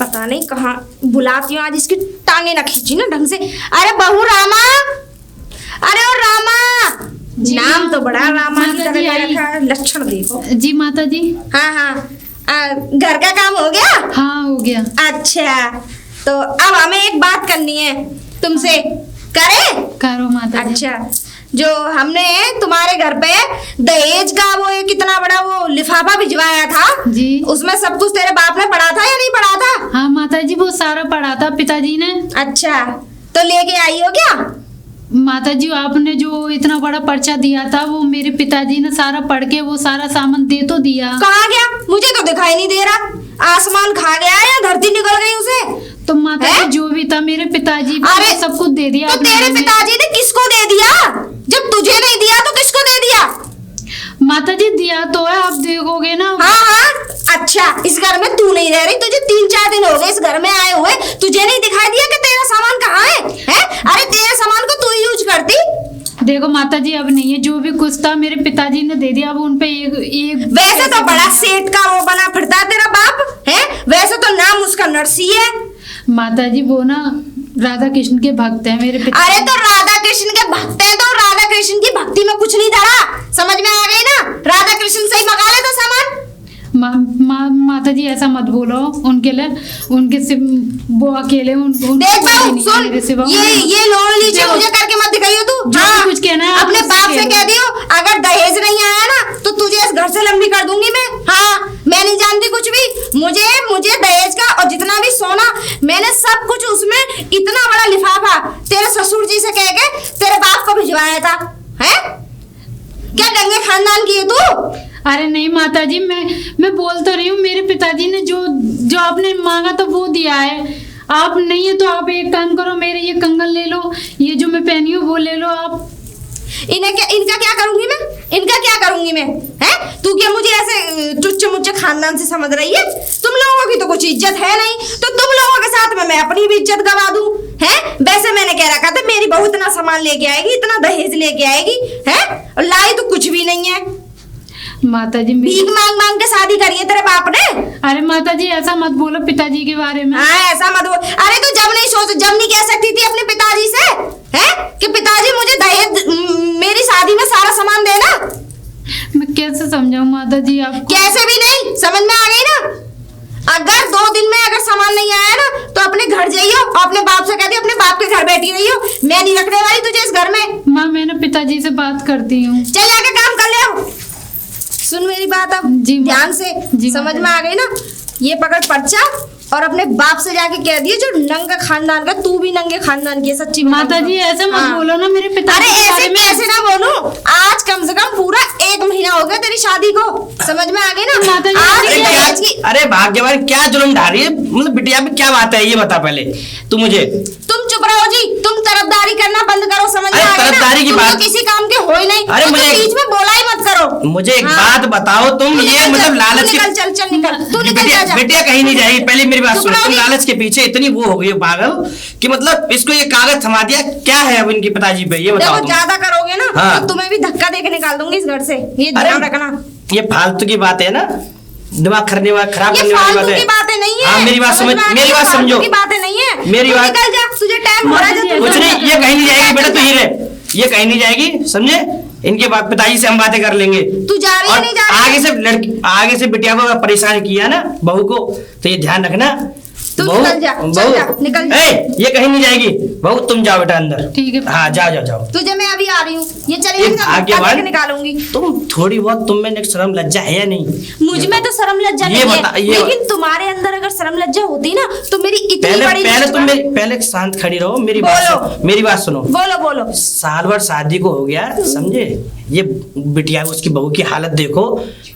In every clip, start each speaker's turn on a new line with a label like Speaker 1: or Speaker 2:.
Speaker 1: पता नहीं कहाँ बुलाती हूँ आज, इसकी टांगे ना खींची ना ढंग से। अरे बहू रामा, अरे ओ रामा, नाम तो बड़ा रामा की तरह रखा है, लक्षण देखो।
Speaker 2: जी माता जी।
Speaker 1: हाँ हाँ, घर का काम हो गया?
Speaker 2: हाँ हो गया।
Speaker 1: अच्छा, तो अब हमें एक बात करनी है तुमसे, करे?
Speaker 2: करो माता जी।
Speaker 1: अच्छा, जो हमने तुम्हारे घर पे दहेज का वो एक कितना बड़ा वो लिफाफा भिजवाया था
Speaker 2: जी,
Speaker 1: उसमें सब कुछ तेरे बाप ने पढ़ा था या नहीं पढ़ा था?
Speaker 2: हाँ माता जी, वो सारा पढ़ा था पिताजी ने।
Speaker 1: अच्छा, तो लेके आई हो क्या?
Speaker 2: माता जी, आपने जो इतना बड़ा पर्चा दिया था वो मेरे पिताजी ने सारा पढ़ के वो सारा सामान दे तो दिया।
Speaker 1: कहाँ गया? मुझे तो दिखाई नहीं दे रहा। आसमान खा गया या धरती निकल गई उसे?
Speaker 2: तो माता जी जो भी था मेरे पिताजी
Speaker 1: अरे
Speaker 2: सब कुछ दे दिया।
Speaker 1: तो तेरे पिताजी ने किसको दे दिया? जब तुझे नहीं दिया तो किसको दे दिया?
Speaker 2: माता जी दिया तो है, आप देखोगे ना।
Speaker 1: हाँ हाँ, अच्छा, इस घर में तू नहीं रह रही, तुझे 3-4 दिन हो गए इस घर में आए हुए, तुझे नहीं दिखाई दिया कि तेरा सामान कहाँ है? अरे तेरे सामान को तू ही यूज करती।
Speaker 2: देखो माता जी, अब नहीं है, जो भी कुछ था मेरे पिताजी ने दे दिया। अब उनपे एक
Speaker 1: वैसे तो बड़ा सेठ का वो बना फिरता है तेरा बाप है, वैसे तो नाम उसका नरसी है।
Speaker 2: माता जी वो ना राधा कृष्ण के भक्त है मेरे पिता।
Speaker 1: अरे तो राधा कृष्ण के भक्त है तो राधा कृष्ण की भक्ति में कुछ नहीं धरा, समझ में आ गई ना? राधा कृष्ण से ही मंगा ले तो सामान।
Speaker 2: माता जी ऐसा मत बोलो, उनके लिए उनके से वो अकेले
Speaker 1: देख बाबू सुन, ये लोन लीजिए मुझे करके मत दिखाइयो तू।
Speaker 2: हाँ, कुछ कहना है
Speaker 1: अपने बाप से कह दियो, अगर दहेज नहीं आया ना तो तुझे इस घर से लंबी कर दूंगी मैं। हाँ, मैं नहीं जानती कुछ भी, मुझे दहेज का और जितना भी सोना मैंने सब कुछ उसमें इतना बड़ा लिफाफा तेरे ससुर जी से कह के तेरे बाप को भिजवाया था। है क्या गंगे खानदान की है तू?
Speaker 2: अरे नहीं माता जी, मैं बोल तो रही हूँ, मेरे पिताजी ने जो आपने मांगा था वो दिया है। आप नहीं है तो आप एक काम करो, मेरे ये कंगन ले लो, ये जो मैं पहनी हूँ वो ले लो आप।
Speaker 1: इनका क्या करूंगी मैं? इनका क्या करूंगी मैं? हैं? तू क्या मुझे ऐसे टुच्चे मुच्चे खानदान से समझ रही है? तुम लोगों की तो कुछ इज्जत है नहीं, तो तुम लोगों के साथ में मैं अपनी भी इज्जत गवा दूं? हैं? वैसे मैंने कह रखा था मेरी बहू इतना सामान लेके आएगी, इतना दहेज लेके आएगी, हैं? और लाई तो कुछ भी नहीं है।
Speaker 2: माता जी
Speaker 1: भीख मांग मांग के शादी करी है तेरे बाप ने?
Speaker 2: अरे माता जी ऐसा मत बोलो पिताजी के बारे में।
Speaker 1: हाँ, ऐसा मत बोल। अरे तो जब नहीं कह सकती थी अपने पिताजी से हैं कि पिताजी मुझे दहेज मेरी शादी में सारा सामान देना?
Speaker 2: मैं कैसे समझाऊं माता जी आपको?
Speaker 1: कैसे भी नहीं, समझ में आ गई ना? अगर 2 दिन में अगर सामान नहीं आया ना तो अपने घर जाइयो, अपने बाप से कह दियो अपने बाप के घर बैठी रहियो, मैं नहीं रखने वाली तुझे इस घर में।
Speaker 2: माँ मैंने पिताजी से बात करती हूँ।
Speaker 1: चल जाके काम कर ले। सुन मेरी बात अब ध्यान से, समझ में आ गई ना? ये पकड़ पर्चा और अपने बाप से जाके कह दिए जो नंगा खानदान का, तू भी नंगे खानदान की है, सच्ची
Speaker 2: माता जी ऐसे मत बोलो ना मेरे पिता।
Speaker 1: अरे ऐसे कैसे ना बोलूं? आज कम से कम पूरा 1 महीना हो गया तेरी शादी को, समझ में आ गई ना?
Speaker 2: माता जी
Speaker 3: अरे भाग्यवान क्या जुल्म ढा रही है, मतलब बिटिया में क्या बात है ये बता पहले तू मुझे।
Speaker 1: तुम चुप रहो जी, तुम तरफदारी करना बंद करो, समझ में आ गई ना?
Speaker 3: तरफदारी की बात
Speaker 1: किसी काम के हो ही नहीं।
Speaker 3: अरे मुझे
Speaker 1: बीच में बोला ही मत करो।
Speaker 3: मुझे एक बात बताओ, तुम ये मतलब लालच के
Speaker 1: चल निकल, तू निकल जा।
Speaker 3: बिटिया कहीं नहीं जाएगी, पहले मेरी बात सुनो। तुम लालच के पीछे इतनी वो हो गई पागल कि मतलब इसको ये कागज थमा दिया, क्या है अब इनके पिताजी पे ये बताओ।
Speaker 1: ज्यादा करोगे ना तो तुम्हें भी धक्का देके निकाल दूंगी इस घर से, ये ध्यान रखना।
Speaker 3: ये फालतू की बात है ना, दिमाग खराब करने वाली
Speaker 1: बातें नहीं है।
Speaker 3: हाँ, मेरी बात समझ, मेरी बात समझो,
Speaker 1: बातें नहीं है
Speaker 3: मेरी बात।
Speaker 1: निकल जा, तुझे टाइम हो रहा है।
Speaker 3: कुछ नहीं, ये कहीं नहीं जाएगी बेटा, तू ही रहे, ये कहीं नहीं जाएगी, समझे? इनके पिताजी से हम बातें कर लेंगे।
Speaker 1: तू जा रही है नहीं जा रही?
Speaker 3: आगे से बिटिया को परेशान किया ना बहू को, तो ये ध्यान रखना।
Speaker 1: तू निकल जा, चल जा, निकल जा।
Speaker 3: ये कहीं नहीं जाएगी बहू, तुम जाओ बेटा अंदर।
Speaker 2: ठीक है।
Speaker 3: हाँ जाओ।
Speaker 1: तुझे मैं अभी आ रही हूँ, ये चलिए निकालूंगी।
Speaker 3: तुम थोड़ी बहुत, तुम में शर्म लज्जा है या नहीं?
Speaker 1: मुझ में तो शर्म लज्जा नहीं है, लेकिन तुम्हारे अंदर अगर शर्म लज्जा होती ना तो मेरी इतनी बड़ी।
Speaker 3: पहले शांत खड़ी रहो, मेरी बात सुनो।
Speaker 1: बोलो।
Speaker 3: साल भर शादी को हो गया, समझे? ये बिटिया उसकी बहू की हालत देखो,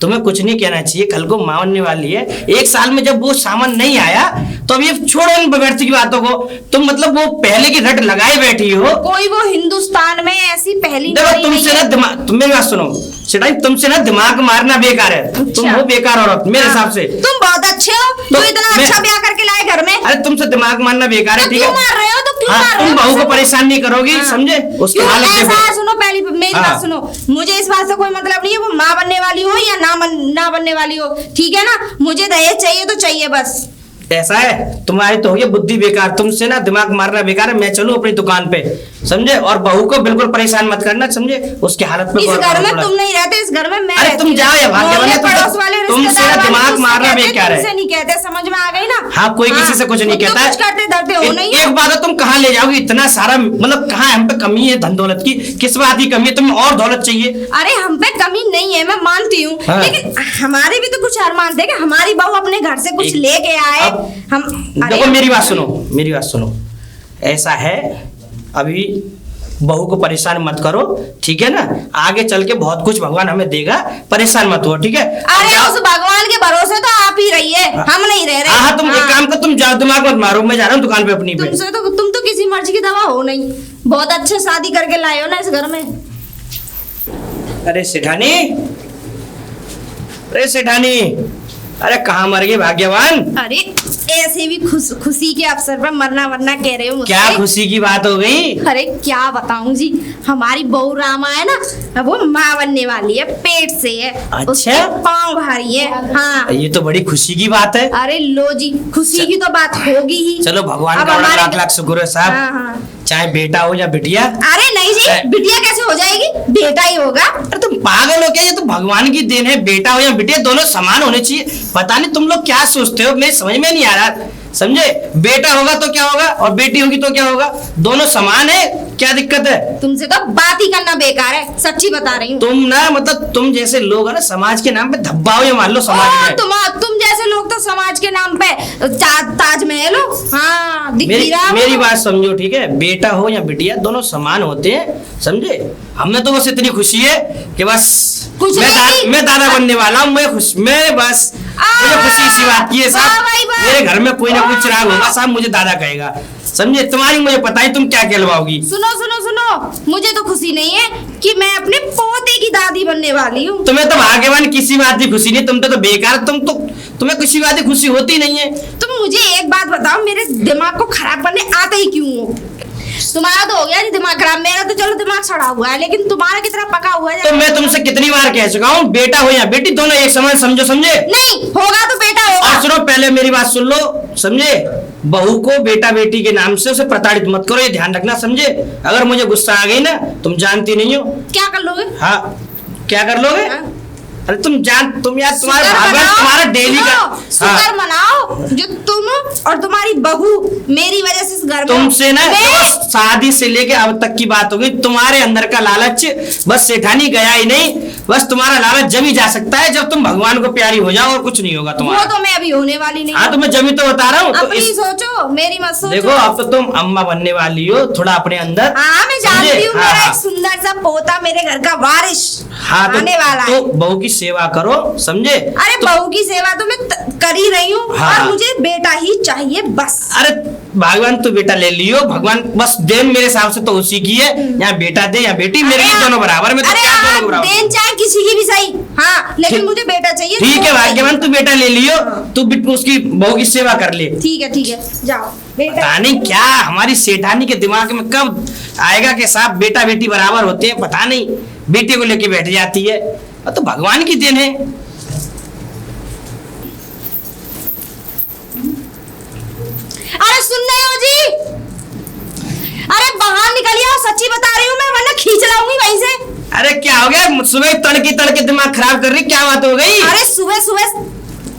Speaker 3: तुम्हें कुछ नहीं कहना चाहिए, कल को मां बनने वाली है। 1 साल में जब वो सामान नहीं आया तो अब ये छोड़ो इन व्यर्थ की बातों को, तुम मतलब वो पहले की रट लगाए बैठी हो।
Speaker 1: कोई वो हिंदुस्तान में ऐसी पहली
Speaker 3: देखो तुमसे ना दिमाग, तुम मेरी बात सुनो सिटाई, तुमसे ना दिमाग मारना बेकार है। तुम हो बेकार औरत मेरे हिसाब से।
Speaker 1: तुम बहुत अच्छे हो, तू इतना अच्छा ब्याह करके लाए घर में।
Speaker 3: अरे तुमसे दिमाग मारना बेकार है, ठीक है?
Speaker 1: मार रहे हो तो क्यों मार रहे हो?
Speaker 3: तुम बहू को परेशान नहीं करोगी, समझे? उसकी हालत देखो।
Speaker 1: सुनो पहली मेरी बात सुनो, मुझे इस बात से कोई मतलब नहीं है वो माँ बनने वाली हो या ना बनने वाली हो, ठीक है ना? मुझे दहेज चाहिए तो चाहिए बस।
Speaker 3: ऐसा है, तुम्हारी तो हो गई बुद्धि बेकार, तुमसे ना दिमाग मारना बेकार है। मैं चलूं अपनी दुकान पे, समझे? और बहू को बिल्कुल परेशान मत करना, समझे? उसके हालत पे
Speaker 1: इस
Speaker 3: गौर
Speaker 1: घर
Speaker 3: करो
Speaker 1: में
Speaker 3: थोड़ा।
Speaker 1: तुम नहीं रहते, इस घर में मैं
Speaker 3: अरे
Speaker 1: रहती
Speaker 3: तुम
Speaker 1: हूँ।
Speaker 3: जाओ या भाग्य वाले,
Speaker 1: पड़ोस वाले
Speaker 3: तुमसे
Speaker 1: रिश्तेदार वाले
Speaker 3: दिमाग
Speaker 1: मुझसे
Speaker 3: मारना
Speaker 1: कहते,
Speaker 3: बेकार है।
Speaker 1: तुमसे नहीं कहते, समझ में आ गई ना?
Speaker 3: हाँ, कोई किसी से कुछ नहीं
Speaker 1: तुम तो
Speaker 3: कहता
Speaker 1: कुछ करते धरते हो नहीं
Speaker 3: एक बात है, तुम कहाँ ले जाओगी इतना सारा? मतलब कहाँ हम पे कमी है धन दौलत की? किस बात की कमी है? तुम्हें और दौलत चाहिए?
Speaker 1: अरे हम पे कमी नहीं है, मैं मानती हूँ,
Speaker 3: हाँ।
Speaker 1: लेकिन हमारे भी तो कुछ अरमान थे कि हमारी बहू अपने घर से कुछ
Speaker 3: एक-
Speaker 1: लेके आए।
Speaker 3: अब
Speaker 1: हम
Speaker 3: देखो, मेरी बात सुनो, मेरी बात सुनो। ऐसा है, अभी बहू को परेशान मत करो, ठीक है ना? आगे चल के बहुत कुछ भगवान हमें देगा, परेशान मत हो, ठीक है?
Speaker 1: अरे
Speaker 3: जाओ।
Speaker 1: उस भगवान के भरोसे तो आप ही रहिए, हम नहीं रह रहे।
Speaker 3: हाँ, तुम एक काम कर, तुम जाओ, दिमाग मत मारो, मैं जा रहा हूँ दुकान पे अपनी पे।
Speaker 1: तुम तो किसी मर्जी की दवा हो नहीं, बहुत अच्छे शादी करके लाए हो ना इस घर में।
Speaker 3: अरे सेठानी, अरे सेठानी, अरे कहाँ मर गए भाग्यवान?
Speaker 1: अरे ऐसे भी खुशी के अवसर पर मरना वरना कह रहे हो मुझसे?
Speaker 3: क्या खुशी की बात हो गई?
Speaker 1: अरे क्या बताऊं जी, हमारी बहू रामा है ना, वो माँ बनने वाली है, पेट से है।
Speaker 3: अच्छा?
Speaker 1: उसके पाँव भारी है। हाँ।
Speaker 3: ये तो बड़ी खुशी की बात है।
Speaker 1: अरे लो जी, खुशी की तो बात होगी ही।
Speaker 3: चलो, भगवान
Speaker 1: अब
Speaker 3: का बड़ा
Speaker 1: हमारे-
Speaker 3: लाख लाख शुक्र है साहब।
Speaker 1: हाँ, हाँ।
Speaker 3: चाहे बेटा हो या बिटिया।
Speaker 1: अरे नहीं जी, बिटिया कैसे हो जाएगी, बेटा ही होगा।
Speaker 3: अरे तुम पागल हो क्या? ये तो भगवान की देन है, बेटा हो या बिटिया दोनों समान होने चाहिए। पता नहीं तुम लोग क्या सोचते हो, मेरी समझ में नहीं आ रहा, समझे? बेटा होगा तो क्या होगा और बेटी होगी तो क्या होगा, दोनों समान है, क्या दिक्कत है?
Speaker 1: तुमसे तो बात ही करना बेकार है, सच्ची बता रही हूँ।
Speaker 3: तुम ना, मतलब तुम जैसे लोग है ना, समाज के नाम पे धब्बा हो, ये मान लो समाज में।
Speaker 1: तुम जैसे लोग तो समाज के नाम पे ताजमहल हो। हाँ, दिख
Speaker 3: मेरी
Speaker 1: रहा
Speaker 3: मेरी बात समझो, ठीक है? बेटा हो या बिटिया दोनों समान होते हैं, समझे? हमें तो बस इतनी खुशी है कि बस
Speaker 1: कुछ नहीं।
Speaker 3: मैं दादा बनने वाला हूँ, मैं बस मुझे खुशी इसी बात की है
Speaker 1: वाह
Speaker 3: साहब।
Speaker 1: भाई वाह।
Speaker 3: मेरे घर में कोई ना कोई चिराग होगा साहब, मुझे दादा कहेगा, समझे? तुम्हारी मुझे पता है तुम क्या कहलवाओगी।
Speaker 1: सुनो सुनो सुनो, मुझे तो खुशी नहीं है कि मैं अपने पोते की दादी बनने वाली हूँ।
Speaker 3: तुम्हें तो भाग्यवान किसी बात की खुशी नहीं, तुम तो बेकार, तुम्हें किसी बात की खुशी होती नहीं है।
Speaker 1: तुम मुझे एक बात बताओ, मेरे दिमाग को खराब करने आते ही क्यों हो? तुम्हारा तो हो गया जी दिमाग खराब, मेरा तो चलो दिमाग सड़ा हुआ है, लेकिन तुम्हारा कितना पका हुआ है।
Speaker 3: तो मैं तुमसे कितनी बार कह चुका हूँ, बेटा हो या बेटी दोनों एक समान समझो, समझे?
Speaker 1: नहीं होगा तो बेटा होगा।
Speaker 3: और सुनो, पहले मेरी बात सुन लो, समझे? बहू को बेटा बेटी के नाम से उसे प्रताड़ित मत करो, ये ध्यान रखना, समझे? अगर मुझे गुस्सा आ गई ना, तुम जानती नहीं हो।
Speaker 1: क्या कर लोगे?
Speaker 3: हाँ, क्या कर लोगे?
Speaker 1: हाँ?
Speaker 3: अरे तुम यार तुम्हारा
Speaker 1: शुक्र
Speaker 3: भागवत,
Speaker 1: मनाओ,
Speaker 3: तुम्हारा डेली का।
Speaker 1: सुनो, शुक्र मनाओ जो तुम और तुम्हारी बहू मेरी वजह से इस घर में।
Speaker 3: तुमसे ना
Speaker 1: मैं-
Speaker 3: शादी से लेके अब तक की बात होगी, तुम्हारे अंदर का लालच बस सेठानी गया ही नहीं, बस तुम्हारा लालच जब ही जा सकता है जब तुम भगवान को प्यारी हो जाओ, और कुछ नहीं होगा
Speaker 1: वो
Speaker 3: तुम्हारा।
Speaker 1: तो मैं अभी होने वाली नहीं।
Speaker 3: हाँ, तो मैं जब ही तो बता रहा हूँ। तो
Speaker 1: अपनी सोचो, मेरी मत सोचो।
Speaker 3: देखो, अब तो तुम अम्मा बनने वाली हो, थोड़ा अपने अंदर।
Speaker 1: हाँ मैं जानती
Speaker 3: समझे?
Speaker 1: हूँ,
Speaker 3: हाँ,
Speaker 1: मेरा
Speaker 3: हाँ।
Speaker 1: एक सुंदर सा पोता मेरे घर का वारिस
Speaker 3: हाँ,
Speaker 1: आने वाला है।
Speaker 3: तो बहू की सेवा करो, समझे?
Speaker 1: अरे बहू की सेवा तो मैं कर ही रही हूँ,
Speaker 3: हाँ।
Speaker 1: और मुझे बेटा ही चाहिए बस।
Speaker 3: अरे भगवान तो बेटा ले लियो, भगवान बस देन मेरे हिसाब से तो उसी की है, या बेटा दे या बेटी, मेरे लिए दोनों बराबर में, तो
Speaker 1: अरे
Speaker 3: क्या
Speaker 1: हाँ,
Speaker 3: दोनों बराबर?
Speaker 1: देन चाहे किसी की भी सही, हाँ, लेकिन
Speaker 3: ठीक-
Speaker 1: मुझे बेटा चाहिए।
Speaker 3: ठीक है
Speaker 1: तो
Speaker 3: भाग्यवान, तू बेटा ले लियो, तू उसकी बहू की सेवा कर ले।
Speaker 1: ठीक है, जाओ बेटा।
Speaker 3: पता नहीं क्या हमारी सेठानी के दिमाग में कब आएगा कि साहब बेटा बेटी बराबर होते हैं, पता नहीं बेटे को लेके बैठ जाती है। तो भगवान की देन है।
Speaker 1: अरे सुन रहे हो जी? अरे बाहर निकलिए, और सच्ची बता रही हूँ मैं, वरना खींच लाऊंगी वहीं से।
Speaker 3: अरे क्या हो गया, सुबह तड़के दिमाग खराब कर रही, क्या बात हो गई?
Speaker 1: अरे सुबह सुबह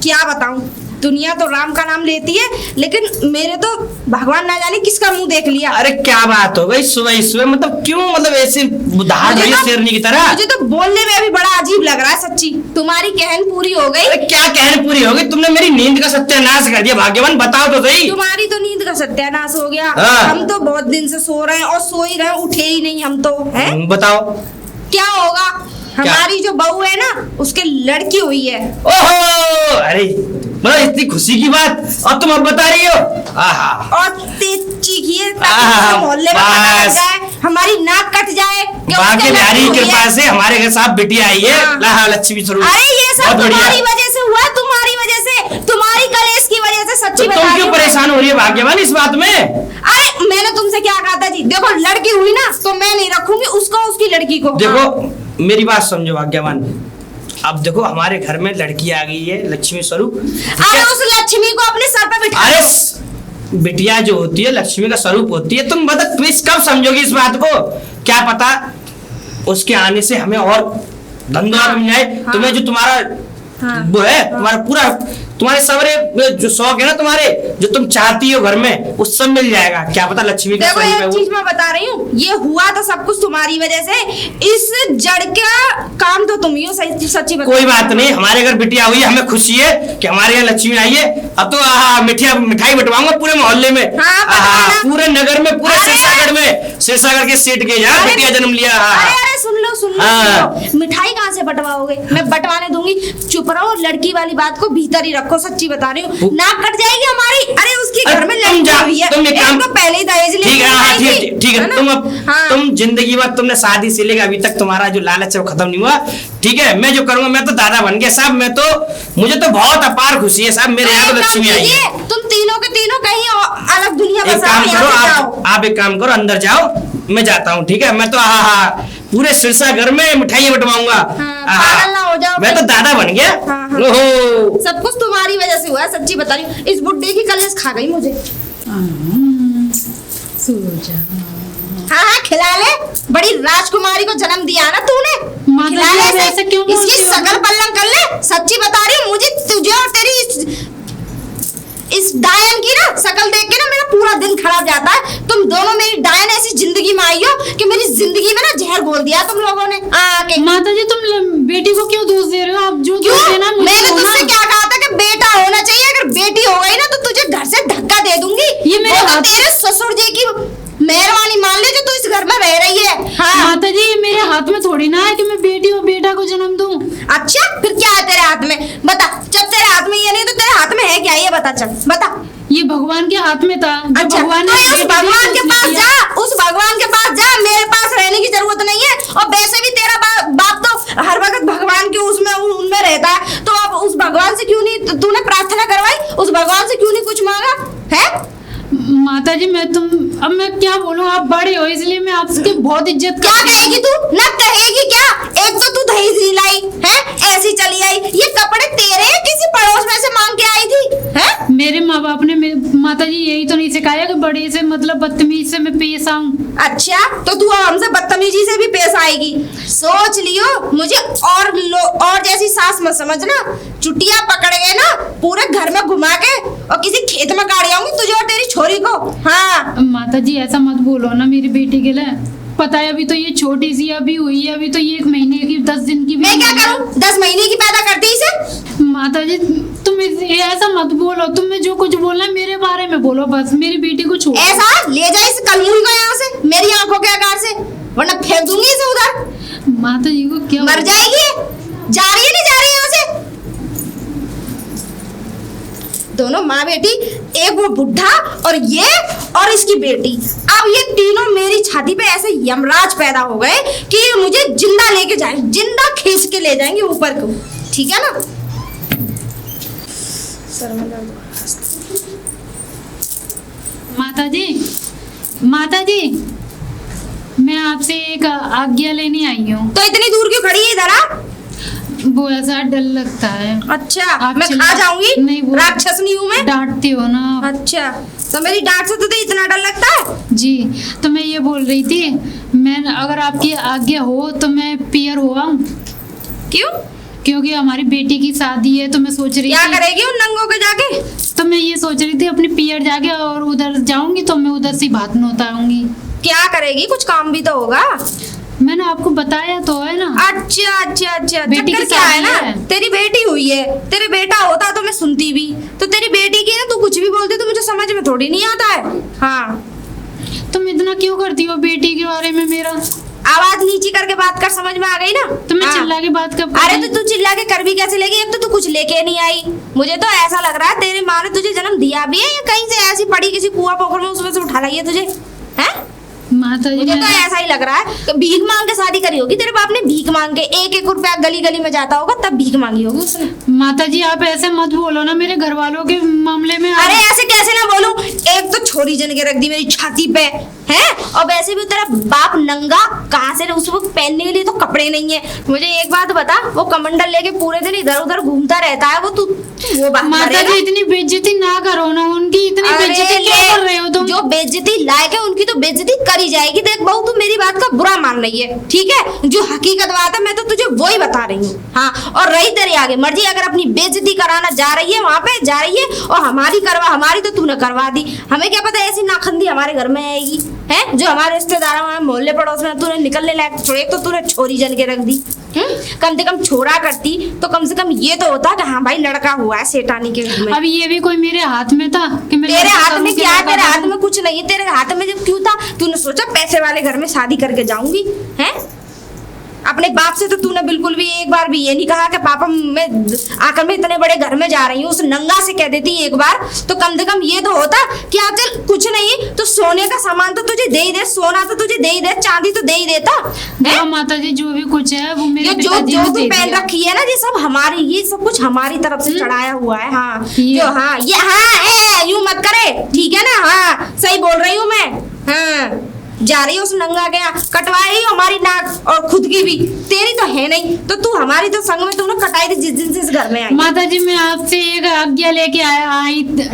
Speaker 1: क्या बताऊं, दुनिया तो राम का नाम लेती है, लेकिन मेरे तो भगवान ना जाने किसका मुंह देख लिया।
Speaker 3: अरे क्या बात हो गई सुबह सुबह, मतलब क्यों, मतलब ऐसे दहाड़ रही है शेरनी की तरह?
Speaker 1: मुझे तो बोलने में भी बड़ा अजीब लग रहा है सच्ची। तुम्हारी कहन पूरी हो गई।
Speaker 3: अरे क्या कहने पूरी हो गई, तुमने मेरी नींद का सत्यानाश कर दिया भाग्यवान, बताओ तो सही।
Speaker 1: तुम्हारी तो नींद का सत्यानाश हो गया।
Speaker 3: हाँ।
Speaker 1: हम तो बहुत दिन से सो रहे हैं और सो ही रहे हैं, उठे ही नहीं हम तो, हैं?
Speaker 3: बताओ
Speaker 1: क्या होगा? हमारी जो बहू है ना, उसके लड़की हुई है।
Speaker 3: ओहो, अरे मतलब इतनी खुशी की बात, और तुम अब बता रही हो? आहा,
Speaker 1: और तेज चीखिए ताकि
Speaker 3: आहा,
Speaker 1: पूरे मोहल्ले में पता लग
Speaker 3: बस।
Speaker 1: जाए, हमारी नाक कट जाए कि उसके
Speaker 3: बाकी
Speaker 1: लड़की
Speaker 3: बिहारी की
Speaker 1: हुई है।
Speaker 3: कृपा से हमारे घर साहब बिटिया आई है,
Speaker 1: हाँ।
Speaker 3: लाहा लक्ष्मी स्वरूप।
Speaker 1: अरे ये सब
Speaker 3: बहुत बढ़िया।
Speaker 1: तुम्हारी वजह से हुआ, तुम्हारी वजह से, तुम्हारी कलेश की वजह से,
Speaker 3: तो
Speaker 1: सच्ची
Speaker 3: तुम
Speaker 1: बता रही
Speaker 3: क्यों
Speaker 1: हूँ।
Speaker 3: परेशान हो रही है भाग्यवान इस बात में?
Speaker 1: अरे मैंने तुमसे क्या कहा था जी? देखो लड़की हुई ना तो मैं नहीं रखूंगी उसको, उसकी लड़की को।
Speaker 3: देखो मेरी बात समझो भाग्यवान, अब देखो हमारे घर में लड़की आ गई है लक्ष्मी स्वरूप, ठीक है?
Speaker 1: अरे उस लक्ष्मी को अपने सर पे बिठा
Speaker 3: अरे
Speaker 1: लो।
Speaker 3: बिटिया जो होती है लक्ष्मी का स्वरूप होती है, तुम बता प्लीज कब समझोगी इस बात को? क्या पता उसके आने से हमें और धंधा मिल जाए।
Speaker 1: हाँ।
Speaker 3: तुम्हें जो तुम्हारा वो है, तुम्हारा पूरा तुम्हारे सारे जो शौक है ना तुम्हारे, जो तुम चाहती हो घर में, वो सब मिल जाएगा। क्या पता लक्ष्मी का
Speaker 1: देखो
Speaker 3: स्वरूप है
Speaker 1: एक
Speaker 3: वो।
Speaker 1: चीज मैं बता रही हूँ, ये हुआ तो सब कुछ तुम्हारी वजह से। इस जड़ का काम तो तुम ही हो, सच्ची बता।
Speaker 3: कोई बात नहीं, हमारे घर बिटिया हुई है, हमें खुशी है कि हमारे यहाँ लक्ष्मी आई है। अब तो मिठाई बंटवाऊंगा पूरे मोहल्ले में,
Speaker 1: हाँ, बंटवाना।
Speaker 3: पूरे नगर में, पूरे सिरसागढ़ के सेठ के यहाँ बिटिया जन्म लिया।
Speaker 1: अरे सुन लो
Speaker 3: हाँ।
Speaker 1: मिठाई कहाँ से बंटवाओगे? मैं बंटवाने दूंगी। चुप रहो, लड़की वाली बात को भीतर ही रखो, सच्ची बता रही हूँ। नाक कट जाएगी हमारी। अरे उसके घर में लड़की हुई है,
Speaker 3: तुम एक काम
Speaker 1: तो पहले ही दहेज ले
Speaker 3: ठीक है, ठीक है।
Speaker 1: हाँ।
Speaker 3: तुम जिंदगी भर तुमने शादी से लेकर अभी तक तुम्हारा जो लालच है वो खत्म नहीं हुआ, ठीक है? मैं जो करूंगा, मैं तो दादा बन गया साहब। मुझे तो बहुत अपार खुशी है साहब, मेरे यहाँ तो लक्ष्मी आई है।
Speaker 1: तुम तीनों के तीनों कहीं अलग दुनिया
Speaker 3: एक काम करो, आप एक काम करो, अंदर जाओ, मैं जाता हूँ, ठीक है? मैं तो पूरे सिरसागढ़ में मिठाई बंटवाऊंगा।
Speaker 1: पागल ना हो जाओ।
Speaker 3: मैं तो दादा बन गया।
Speaker 1: हाँ।
Speaker 3: ओहो,
Speaker 1: सब कुछ तुम्हारी वजह से हुआ है, सच्ची बता रही हूँ। इस बुड्ढे की कलेस खा गई मुझे।
Speaker 2: सो जा।
Speaker 1: हाँ खिला ले। बड़ी राजकुमारी को जन्म दिया ना तूने,
Speaker 2: माता
Speaker 1: खिला
Speaker 2: जी,
Speaker 1: ले
Speaker 2: आप
Speaker 1: इसे।
Speaker 2: ऐसे क्यों बोलती
Speaker 1: इसकी
Speaker 2: हो?
Speaker 1: शकल पल्लम कर ले। सच्ची बता रही हूँ, मुझे तुझे और तेरी इस डायन की ना शकल देख के ना मेरा पूरा दिन खराब जाता है। तुम दोनों मेरी डायन ऐसी जिंदगी में आई हो कि मेरी जिंदगी में ना जहर घोल दिया तुम लोगों ने आके।
Speaker 2: माता जी तुम बेटी को क्यों दोष दे रहे हो? आप जो
Speaker 1: क्यों?
Speaker 2: दोष देना मुझे
Speaker 1: मैंने
Speaker 2: दो ना।
Speaker 1: तुझसे क्या कहा था कि बेटा होना चाहिए? अगर बेटी हो गई ना तो तुझे घर से धक्का दे दूंगी।
Speaker 2: ये मेरे
Speaker 1: वो तो
Speaker 2: हाथ-
Speaker 1: तेरे ससुर जी की मेहरबानी मान ले जो तू इस घर में रह रही है। हाँ।
Speaker 2: माता जी ये मेरे हाथ में थोड़ी ना है कि मैं बेटी और बेटा को जन्म दूं।
Speaker 1: अच्छा फिर क्या है तेरे हाथ में? बता। जब तेरे हाथ में ये नहीं तो तेरे हाथ में है क्या? ये बता, चल बता।
Speaker 2: ये भगवान के हाथ में था। जो
Speaker 1: अच्छा
Speaker 2: भगवान
Speaker 1: तो
Speaker 2: ने
Speaker 1: उस
Speaker 2: बेटी दी,
Speaker 1: भगवान के
Speaker 2: उसने
Speaker 1: पास
Speaker 2: दिया।
Speaker 1: जा, उस भगवान के पास जा। मेरे पास रहने की जरूरत नहीं है। और वैसे भी तेरा बाप तो हर वक्त भगवान के उनमें रहता है। तो अब उस भगवान से क्यों नहीं तूने प्रार्थना करवाई? उस भगवान से क्यों नहीं कुछ मांगा है?
Speaker 2: माता जी अब मैं क्या बोलूं, आप बड़े हो इसलिए मैं आपकी बहुत इज्जत
Speaker 1: क्या
Speaker 2: करती हूँ।
Speaker 1: कहेगी तू? ना कहेगी क्या? एक तो तू दहेज नहीं लाई है, ऐसी चली आई। ये कपड़े तेरे हैं, किसी पड़ोस में से मांग के आई थी है?
Speaker 2: मेरे माँ बाप ने माता जी यही तो नहीं सिखाया कि बड़े से मतलब बदतमीज से मैं पेश आऊं।
Speaker 1: अच्छा तो तू हमसे बदतमीजी से भी पेश आएगी? सोच लियो, मुझे और जैसी सास मत समझना। चुटिया पकड़ के ना पूरे घर में घुमा के और किसी खेत में गाड़ी आऊंगी तुझे और तेरी छोरी को। हाँ
Speaker 2: माता जी ऐसा मत बोलो ना मेरी बेटी के लिए। पता है अभी तो ये छोटी सी अभी हुई है, अभी तो ये 1 महीने की 10 दिन की भी
Speaker 1: मैं क्या
Speaker 2: नहीं है।
Speaker 1: करूं? 10 महीने की पैदा करती इसे?
Speaker 2: माता जी तुम ऐसा मत बोलो। तुम्हें जो कुछ बोलना है मेरे बारे में बोलो बस। मेरी बेटी को छोड़ो।
Speaker 1: ऐसा ले जा इस कलमुही को यहाँ से, मेरी आंखों के आकार से, वरना फेंक दूंगी इसे उधर।
Speaker 2: माता जी को क्या
Speaker 1: मर जाएगी। जा रही है नहीं जा रही यहाँ से? दोनों माँ बेटी, एक वो बुढ़ा और इसकी बेटी। अब ये तीनों मेरी छाती पे ऐसे यमराज पैदा हो गए कि ये मुझे जिंदा लेके जाए, जिंदा खींच के ले जाएंगे ऊपर को। ठीक है ना?
Speaker 2: माता जी मैं आपसे एक आज्ञा लेने आई हूँ।
Speaker 1: तो इतनी दूर क्यों खड़ी है इधर? आ
Speaker 2: वो ऐसा डर लगता है।
Speaker 1: अच्छा
Speaker 2: आप
Speaker 1: मैं खा
Speaker 2: चिल्ला-
Speaker 1: जाऊंगी?
Speaker 2: नहीं, वो-
Speaker 1: राक्षस नहीं हूँ मैं?
Speaker 2: डांटते हो ना आप।
Speaker 1: अच्छा तो मेरी डांट से तो इतना डर लगता है?
Speaker 2: जी तो मैं ये बोल रही थी, मैं अगर आपकी आज्ञा हो तो मैं पियर हो आऊं,
Speaker 1: क्यों?
Speaker 2: क्योंकि हमारी बेटी की शादी है। तो मैं सोच रही
Speaker 1: क्या
Speaker 2: थी
Speaker 1: करेगी उन नंगों के जाके?
Speaker 2: तो मैं ये सोच रही थी अपनी पियर जाके और उधर जाऊंगी तो मैं उधर से भात नोता आऊंगी।
Speaker 1: क्या करेगी? कुछ काम भी तो होगा।
Speaker 2: मैंने आपको बताया तो है ना।
Speaker 1: अच्छा
Speaker 2: बेटी
Speaker 1: चक्कर
Speaker 2: की
Speaker 1: क्या है
Speaker 2: शादी
Speaker 1: ना,
Speaker 2: है।
Speaker 1: तेरी बेटी हुई है, तेरे बेटा होता तो मैं सुनती भी। तो तेरी बेटी की ना तू कुछ भी बोलती तो मुझे समझ में थोड़ी नहीं आता है। हाँ
Speaker 2: तुम इतना क्यों करती हो बेटी के बारे में? मेरा
Speaker 1: आवाज नीची करके बात कर, समझ में आ गई ना?
Speaker 2: तो मैं
Speaker 1: हाँ।
Speaker 2: चिल्ला के बात कब
Speaker 1: अरे
Speaker 2: करूं?
Speaker 1: तो तू चिल्ला के कर भी कैसे लेगी? एक तो तू कुछ लेके नहीं आई। मुझे तो ऐसा लग रहा है तेरी माँ ने तुझे जन्म दिया भी है या कहीं से ऐसी पड़ी किसी कुआं पोखर में उसमें से उठा लाई है तुझे, हैं?
Speaker 2: माता जी
Speaker 1: मुझे तो
Speaker 2: मैं-
Speaker 1: ऐसा ही लग रहा है कि भीख मांग के शादी करी होगी तेरे बाप ने। भीख मांग के 1-1 रुपया गली गली में जाता होगा तब भीख मांगी होगी उसने।
Speaker 2: माता जी आप ऐसे मत बोलो ना मेरे घर वालों के मामले में।
Speaker 1: अरे ऐसे कैसे ना बोलूं? एक तो छोरी जन के रख दी मेरी छाती पे, है। और वैसे भी तेरा बाप नंगा, कहाँ से उसको पहनने के लिए तो कपड़े नहीं है। मुझे एक बात बता, वो कमंडल लेके पूरे दिन इधर उधर घूमता रहता है, वो बात
Speaker 2: माता
Speaker 1: करेगा?
Speaker 2: जी इतनी बेइज्जती ना करो ना, उनकी इतनी
Speaker 1: अरे
Speaker 2: बेइज्जती क्यों कर रहे हो तुम?
Speaker 1: जो बेइज्जती लायक है उनकी तो बेइज्जती करी जाएगी। देख बहू, तू मेरी बात का बुरा मान रही है, ठीक है? जो हकीकत बात है मैं तो तुझे वो ही बता रही हूँ। हाँ, और रही तेरे आगे मर्जी, अगर अपनी बेइज्जती कराना जा रही है वहाँ पे जा रही है, और हमारी हमारी तो तूने करवा दी। हमें क्या पता ऐसी नाखंदी हमारे घर में आएगी, है? जो हमारे रिश्तेदार हमारे मोहल्ले पड़ोस में तूने निकलने लायक छोड़े, तो तूने छोरी जन के रख दी। कम से कम छोड़ा करती तो कम से कम ये तो होता कि हाँ भाई लड़का हुआ है सेठानी के घर में।
Speaker 2: अब ये भी कोई मेरे हाथ में था कि मैं
Speaker 1: तेरे
Speaker 2: लड़का
Speaker 1: हाथ में
Speaker 2: करूं कि
Speaker 1: क्या है?
Speaker 2: लड़का
Speaker 1: तेरे हाथ
Speaker 2: करूं?
Speaker 1: में कुछ नहीं है। तेरे हाथ में जब क्यों था? तूने सोचा पैसे वाले घर में शादी करके जाऊंगी, हैं? अपने बाप से तो तूने बिल्कुल भी एक बार भी ये नहीं कहा कि पापा मैं आकर मैं इतने बड़े घर में जा रही हूँ। उस नंगा से कह देती एक बार तो कम से कम ये तो होता कि आज चल कुछ नहीं तो सोने का सामान तो तुझे दे ही दे, सोना तो तुझे दे ही दे, चांदी तो दे ही देता।
Speaker 2: हाँ माता जी, जो भी कुछ है वो मेरे
Speaker 1: ये जो
Speaker 2: पिताजी
Speaker 1: जो
Speaker 2: ने
Speaker 1: तू
Speaker 2: दे
Speaker 1: पहन
Speaker 2: दिया।
Speaker 1: रखी है ना, ये सब हमारी, ये सब कुछ हमारी तरफ से चढ़ाया हुआ है। हाँ
Speaker 2: ये-
Speaker 1: जो हाँ ये हाँ यूं मत करे, ठीक है ना? हाँ सही बोल रही हूँ मैं। हाँ जा रही हो उस नंगा गया कटवाई हमारी नाक और खुद की भी, तेरी तो है नहीं तो तू हमारी तो संग में तूने कटाई थी जिस दिन से इस घर में आई।
Speaker 2: माता जी मैं आपसे एक आज्ञा लेके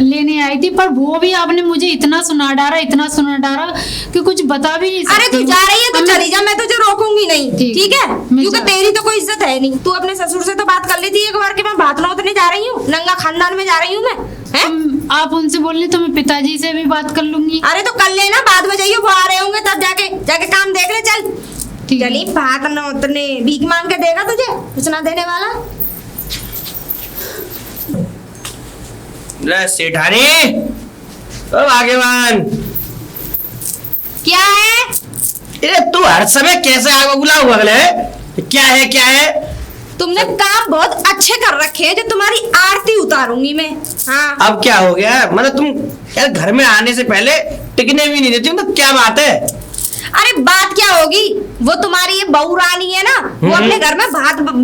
Speaker 2: लेने आई थी, पर वो भी आपने मुझे इतना सुना डारा कि कुछ बता भी नहीं
Speaker 1: अरे
Speaker 2: सकती
Speaker 1: तू
Speaker 2: हूँ।
Speaker 1: जा रही है तो
Speaker 2: अब
Speaker 1: चली जा, मैं तुझे रोकूंगी नहीं,
Speaker 2: ठीक
Speaker 1: ठीक है?
Speaker 2: मैं
Speaker 1: क्योंकि
Speaker 2: जा-
Speaker 1: तेरी तो कोई इज्जत है नहीं। तू अपने ससुर से तो बात कर ली थी एक बार कि मैं भात नौतने जा रही हूँ, नंगा खानदान में जा रही हूँ मैं, हैं?
Speaker 2: आप उनसे बोलिए तो मैं पिताजी से भी बात कर लूंगी।
Speaker 1: अरे तो कर लेना, बाद में जाइए वो आ रहे होंगे तब जाके काम देख ले। चल
Speaker 2: ठीक है।
Speaker 1: चली भात नौतने, भीख मांग के देगा तुझे कुछ ना देने वाला।
Speaker 3: सेठानी ओ भाग्यवान,
Speaker 1: क्या है?
Speaker 3: अरे तू हर समय कैसे आग उगला हुआ है? क्या है?
Speaker 1: तुमने काम बहुत अच्छे कर रखे हैं जो तुम्हारी आरती उतारूंगी मैं। हाँ
Speaker 3: अब क्या हो गया? मतलब तुम यार घर में आने से पहले टिकने भी नहीं देती, मतलब क्या बात है?
Speaker 1: अरे बात क्या होगी, वो तुम्हारी ये बहू रानी है ना, वो अपने घर में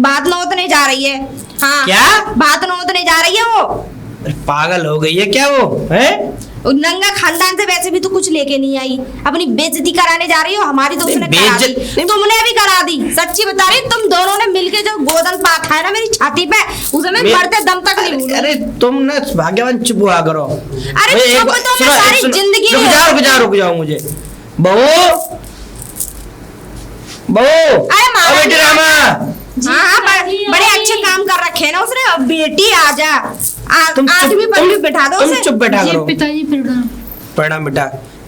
Speaker 1: भात नौतने जा रही है। हाँ
Speaker 3: क्या?
Speaker 1: भात नौतने जा रही है वो।
Speaker 3: अरे पागल हो गई है क्या वो? है
Speaker 1: वो नंगा खानदान से वैसे भी तो कुछ लेके नहीं आई, अपनी बेइज्जती कराने जा रही हो। हमारी तो उसने करा दी, तुमने भी करा दी। सच्ची बता रही, तुम दोनों ने मिलके जो गोदन पाथा है ना मेरी छाती पे, उसे मैं मरते दम तक नहीं भूलूंगी।
Speaker 3: अरे तुम ना भाग्यवान चुप हुआ करो।
Speaker 1: अरे
Speaker 3: एक
Speaker 1: चुप
Speaker 3: बार-
Speaker 1: तो मैं
Speaker 3: सुनो,
Speaker 1: सारी
Speaker 3: सुनो,
Speaker 1: जिंदगी
Speaker 3: रुक जाओ मुझे। बहू
Speaker 1: अरे मामा
Speaker 3: बेटी
Speaker 1: जी,
Speaker 3: रामा,
Speaker 1: हाँ
Speaker 2: पिताजी,
Speaker 1: बड़े
Speaker 2: आई।
Speaker 1: अच्छे काम कर रखे हैं ना उसने। अब बेटी आजा,
Speaker 3: तुम चुप-
Speaker 1: आठवीं पढ़वी बैठा दो
Speaker 3: तुम
Speaker 1: उसे।
Speaker 3: चुप बैठा
Speaker 2: जी
Speaker 3: करो।
Speaker 2: पिताजी प्रणाम।
Speaker 3: प्रणाम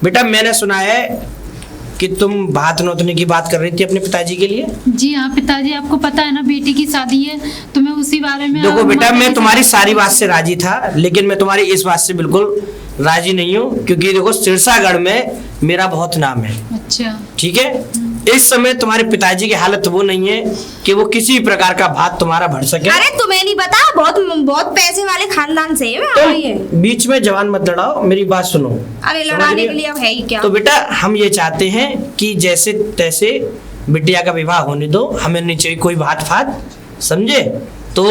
Speaker 3: बेटा मैंने सुना है कि तुम भात नौतने की बात कर रही थी अपने पिताजी के लिए।
Speaker 2: जी हाँ पिताजी, आपको पता है ना बेटी की शादी है, तो मैं उसी बारे में
Speaker 3: देखो बेटा,
Speaker 2: माता जी
Speaker 3: मैं
Speaker 2: से-
Speaker 3: तुम्हारी सारी बात से राजी था, लेकिन मैं तुम्हारी इस बात से बिल्कुल राजी नहीं हूँ, क्योंकि देखो सिरसागढ़ में मेरा बहुत नाम है,
Speaker 2: अच्छा
Speaker 3: ठीक है? इस समय तुम्हारे पिताजी की हालत वो नहीं है कि वो किसी प्रकार का भात तुम्हारा भर सके।
Speaker 1: अरे तुम्हें नहीं पता, बहुत पैसे वाले खानदान से है मैं आई है।
Speaker 3: तुम बीच में जवान मत लड़ाओ, मेरी बात सुनो।
Speaker 1: अरे
Speaker 3: समझ
Speaker 1: लड़ाने
Speaker 3: रही
Speaker 1: के
Speaker 3: हो?
Speaker 1: लिए अब है ही क्या?
Speaker 3: तो बेटा हम ये चाहते हैं कि जैसे तैसे बिटिया का विवाह होने दो, हमें नहीं चाहिए कोई भात फात, समझे? तो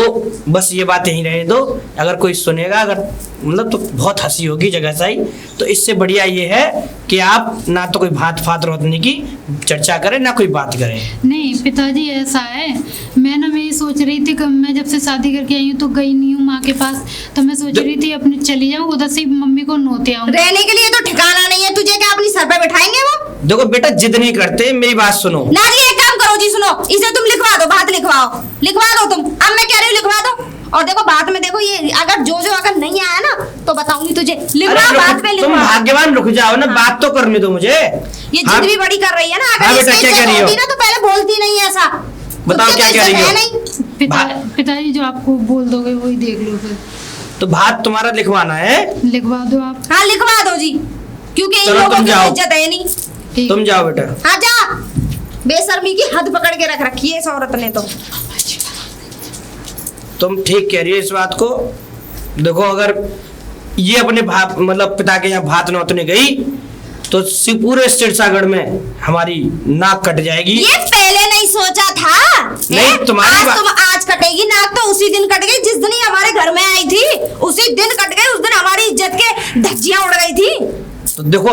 Speaker 3: बस ये बात यहीं रहने दो। अगर कोई सुनेगा, अगर मतलब तो बहुत हंसी होगी जगह साई, तो इससे बढ़िया ये है कि आप ना तो कोई भात फात रोकने की चर्चा करें, ना कोई बात करें।
Speaker 2: नहीं पिताजी ऐसा है, मैं ये सोच रही थी कि मैं जब से शादी करके आई हूँ तो गई नहीं हूँ माँ के पास, तो मैं सोच रही थी अपने चली जाऊँ उधर से मम्मी को नोते आऊँ।
Speaker 1: रहने के लिए तो ठिकाना नहीं है तुझे, क्या अपनी सर पे बैठाएंगे वो?
Speaker 3: देखो बेटा, जिद नहीं करते, मेरी बात सुनो।
Speaker 1: ना जी एक काम करो जी, सुनो, इसे तुम लिखवा दो, भात लिखवा दो तुम। अब मैं कह रही हूँ लिखवा दो। और देखो बात में देखो, ये अगर जो अगर नहीं आया ना तो बताऊंगी तुझे। लिखवा
Speaker 3: अरे
Speaker 1: बात में
Speaker 3: तुम
Speaker 1: लिखवा।
Speaker 3: भाग्यवान रुक जाओ ना, बात तो करने दो मुझे।
Speaker 1: ये
Speaker 3: हाँ,
Speaker 1: जिद भी बड़ी कर रही है ना,
Speaker 3: हाँ
Speaker 1: अगर
Speaker 3: बेटा,
Speaker 1: इसकी
Speaker 3: क्या कह
Speaker 1: इज्जत
Speaker 3: रही हो?
Speaker 1: होती ना तो पहले बोलती नहीं ऐसा।
Speaker 3: बताओ
Speaker 1: खुद की
Speaker 3: क्या
Speaker 1: तो
Speaker 3: कह रही
Speaker 1: इज्जत
Speaker 3: हो?
Speaker 1: है नहीं।
Speaker 2: पिताजी जो आपको बोल दोगे वही देख लो फिर।
Speaker 3: तो भात तुम्हारा लिखवाना है,
Speaker 2: लिखवा दो आप।
Speaker 1: हाँ लिखवा दो जी, क्योंकि इन
Speaker 3: चलो,
Speaker 1: लोगों
Speaker 3: तुम
Speaker 1: की
Speaker 3: जाओ।
Speaker 1: इज्जत है नहीं।
Speaker 2: ठीक
Speaker 3: तुम जाओ बेटा।
Speaker 1: हाँ जा, बेशर्मी की हद पकड़ के रख रखी है इस औरत ने तो।
Speaker 3: तुम ठीक कह रही हो इस बात को। देखो अगर ये अपने मतलब पिता के यहाँ भात नौतने गई तो पूरे सिरसागढ़ में हमारी नाक कट जाएगी।
Speaker 1: ये पहले नहीं सोचा था?
Speaker 3: नहीं, तुम्हारी बात-
Speaker 1: आज कटेगी नाक तो उसी दिन कट गई जिस दिन ही हमारे घर में आई थी, उसी दिन कट गई। उस दिन हमारी इज्जत के धज्जियां उड़ गई थी।
Speaker 3: देखो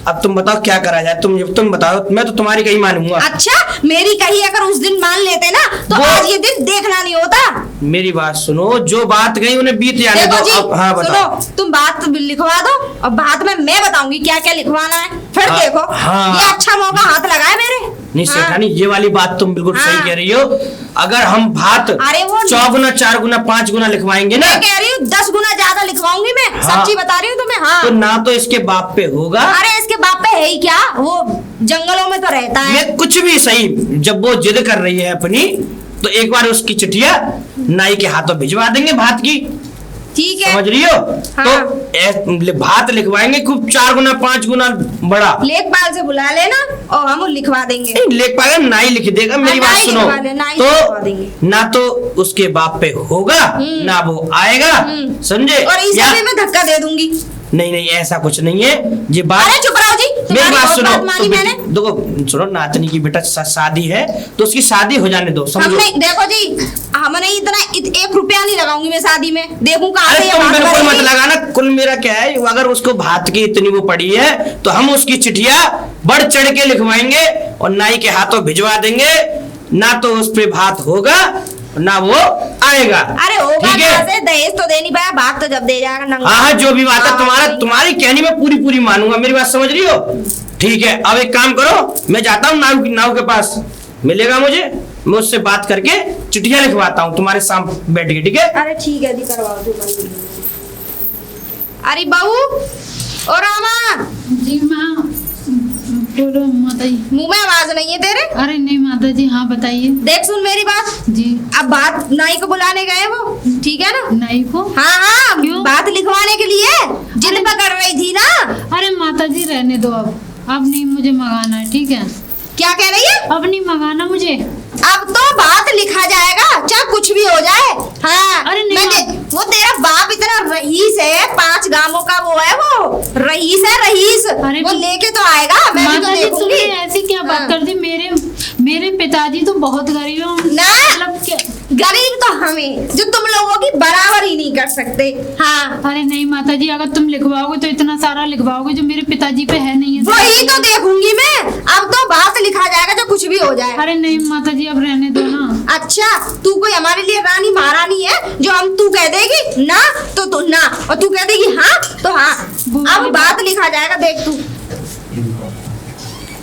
Speaker 3: अब तुम बताओ क्या करा जाए, तुम बताओ, मैं तो तुम्हारी कहीं मानूंगा।
Speaker 1: अच्छा, मेरी कही अगर उस दिन मान लेते ना तो आज ये दिन देखना नहीं होता।
Speaker 3: मेरी बात सुनो, जो बात गई उन्हें बीत जाने दो।
Speaker 1: जी,
Speaker 3: हाँ बताओ।
Speaker 1: सुनो, तुम बात लिखवा दो और बाद में मैं बताऊंगी क्या क्या लिखवाना है, फिर
Speaker 3: हाँ,
Speaker 1: देखो।
Speaker 3: हाँ।
Speaker 1: ये अच्छा मौका हाथ लगाए मेरे।
Speaker 3: नहीं
Speaker 1: हाँ।
Speaker 3: सेठानी, ये वाली बात तुम बिल्कुल
Speaker 1: हाँ।
Speaker 3: सही कह रही हो। अगर हम भात
Speaker 1: अरे वो
Speaker 3: 4 गुना 4 गुना 5 गुना लिखवाएंगे ना,
Speaker 1: मैं कह रही हूँ 10 गुना ज्यादा लिखवाऊंगी मैं।
Speaker 3: हाँ।
Speaker 1: सच्ची बता रही हूँ तुम्हें। हाँ।
Speaker 3: तो ना तो इसके बाप पे होगा।
Speaker 1: अरे इसके बाप पे है ही क्या, वो जंगलों में तो रहता है।
Speaker 3: मैं कुछ भी सही, जब वो जिद कर रही है अपनी, तो एक बार उसकी चिट्ठिया नाई के हाथों भिजवा देंगे भात की।
Speaker 1: ठीक है,
Speaker 3: समझ रही हो?
Speaker 1: हाँ।
Speaker 3: तो भात लिखवाएंगे खूब 4 गुना 5 गुना बड़ा।
Speaker 1: लेखपाल से बुला लेना और हम लिखवा देंगे।
Speaker 3: नहीं लिख पाएगा, नाई लिख देगा। मेरी बात
Speaker 1: नाई
Speaker 3: सुनो,
Speaker 1: लिखवा दे, नाई लिखवा देंगे।
Speaker 3: तो ना तो उसके बाप पे होगा ना वो आएगा, समझे?
Speaker 1: और इसे भी मैं धक्का दे दूंगी।
Speaker 3: नहीं ऐसा कुछ नहीं है ये बात।
Speaker 1: अरे चुप रहो जी,
Speaker 3: मेरी
Speaker 1: तुम्हारी
Speaker 3: बात
Speaker 1: बहुत
Speaker 3: सुनो,
Speaker 1: बात मानी मैंने।
Speaker 3: देखो सुनो, नातनी की बेटा शादी है तो उसकी शादी हो जाने दो,
Speaker 1: हम
Speaker 3: समझो।
Speaker 1: नहीं, देखो जी, हम नहीं इतना 1 रुपया नहीं लगाऊंगी मैं शादी में। देखूं कहाँ से
Speaker 3: अरे
Speaker 1: ये
Speaker 3: तुम
Speaker 1: बात
Speaker 3: बिल्कुल मत
Speaker 1: करेगी।
Speaker 3: लगाना। कुल मेरा क्या है, अगर उसको भात की इतनी वो पड़ी है तो हम उसकी चिट्ठिया बढ़ चढ़ के लिखवाएंगे और नाई के हाथों भिजवा देंगे। ना तो उस पे भात होगा ना वो आएगा।
Speaker 1: अरे होगा
Speaker 3: ठीक है?
Speaker 1: कहाँ से, दहेज तो दे नहीं पाया, भाग तो जब दे जाएगा नंगा।
Speaker 3: हाँ जो भी बात है
Speaker 1: हाँ,
Speaker 3: तुम्हारी कहनी में पूरी मानूंगा। मेरी बात समझ रही हो? ठीक है, अब एक काम करो, मैं जाता हूँ नाव के पास, मिलेगा मुझे, मैं उससे बात करके चिट्ठियां लिखवाता हूँ तुम्हारे सामने बैठ के। ठीक है?
Speaker 1: अरे ठीक है दी, करवाओ तू। अरे बहू और रामा,
Speaker 2: जी माँ, बोलो माता जी।
Speaker 1: मुंह में आवाज नहीं है तेरे?
Speaker 2: अरे नहीं माता जी, हाँ बताइए।
Speaker 1: देख सुन मेरी बात,
Speaker 2: जी।
Speaker 1: अब बात नाई को बुलाने गए वो, ठीक है ना?
Speaker 2: नाई को?
Speaker 1: हाँ
Speaker 2: क्यों?
Speaker 1: बात लिखवाने के लिए जिद पकड़ रही थी ना।
Speaker 2: अरे माता जी रहने दो, अब नहीं मुझे मंगाना है, ठीक है?
Speaker 1: क्या कह रही है?
Speaker 2: अब नहीं मंगाना मुझे।
Speaker 1: अब तो बात लिखा जाएगा चाहे कुछ भी हो जाए। हाँ।
Speaker 2: अरे नहीं
Speaker 1: वो तेरा बाप इतना रईस है, 5 गांवों का वो है, वो रईस है, रईस।
Speaker 2: अरे
Speaker 1: वो
Speaker 2: तो-
Speaker 1: लेके तो आएगा, मैं भी तो
Speaker 2: माता जी
Speaker 1: देखूंगी।
Speaker 2: तुमने ऐसी क्या बात
Speaker 1: हाँ।
Speaker 2: कर दी? मेरे पिताजी तो बहुत गरीब हैं।
Speaker 1: ना।
Speaker 2: मतलब क्या?
Speaker 1: गरीब तो हमें, जो तुम लोगों की बराबर ही नहीं कर सकते। हाँ।
Speaker 2: अरे नहीं माता जी, अगर तुम लिखवाओगे तो इतना सारा लिखवाओगे जो मेरे पिताजी पे है नहीं है।
Speaker 1: वही तो देखूंगी मैं। अब तो बात लिखा जाएगा जो कुछ भी हो जाए।
Speaker 2: अरे नहीं माता जी, अब रहने दो ना।
Speaker 1: अच्छा, तू कोई हमारे लिए रानी महारानी है जो हम तू कह देगी ना तो तू ना, और तू कह देगी हाँ तो हाँ। अब बात लिखा जाएगा, देख तू।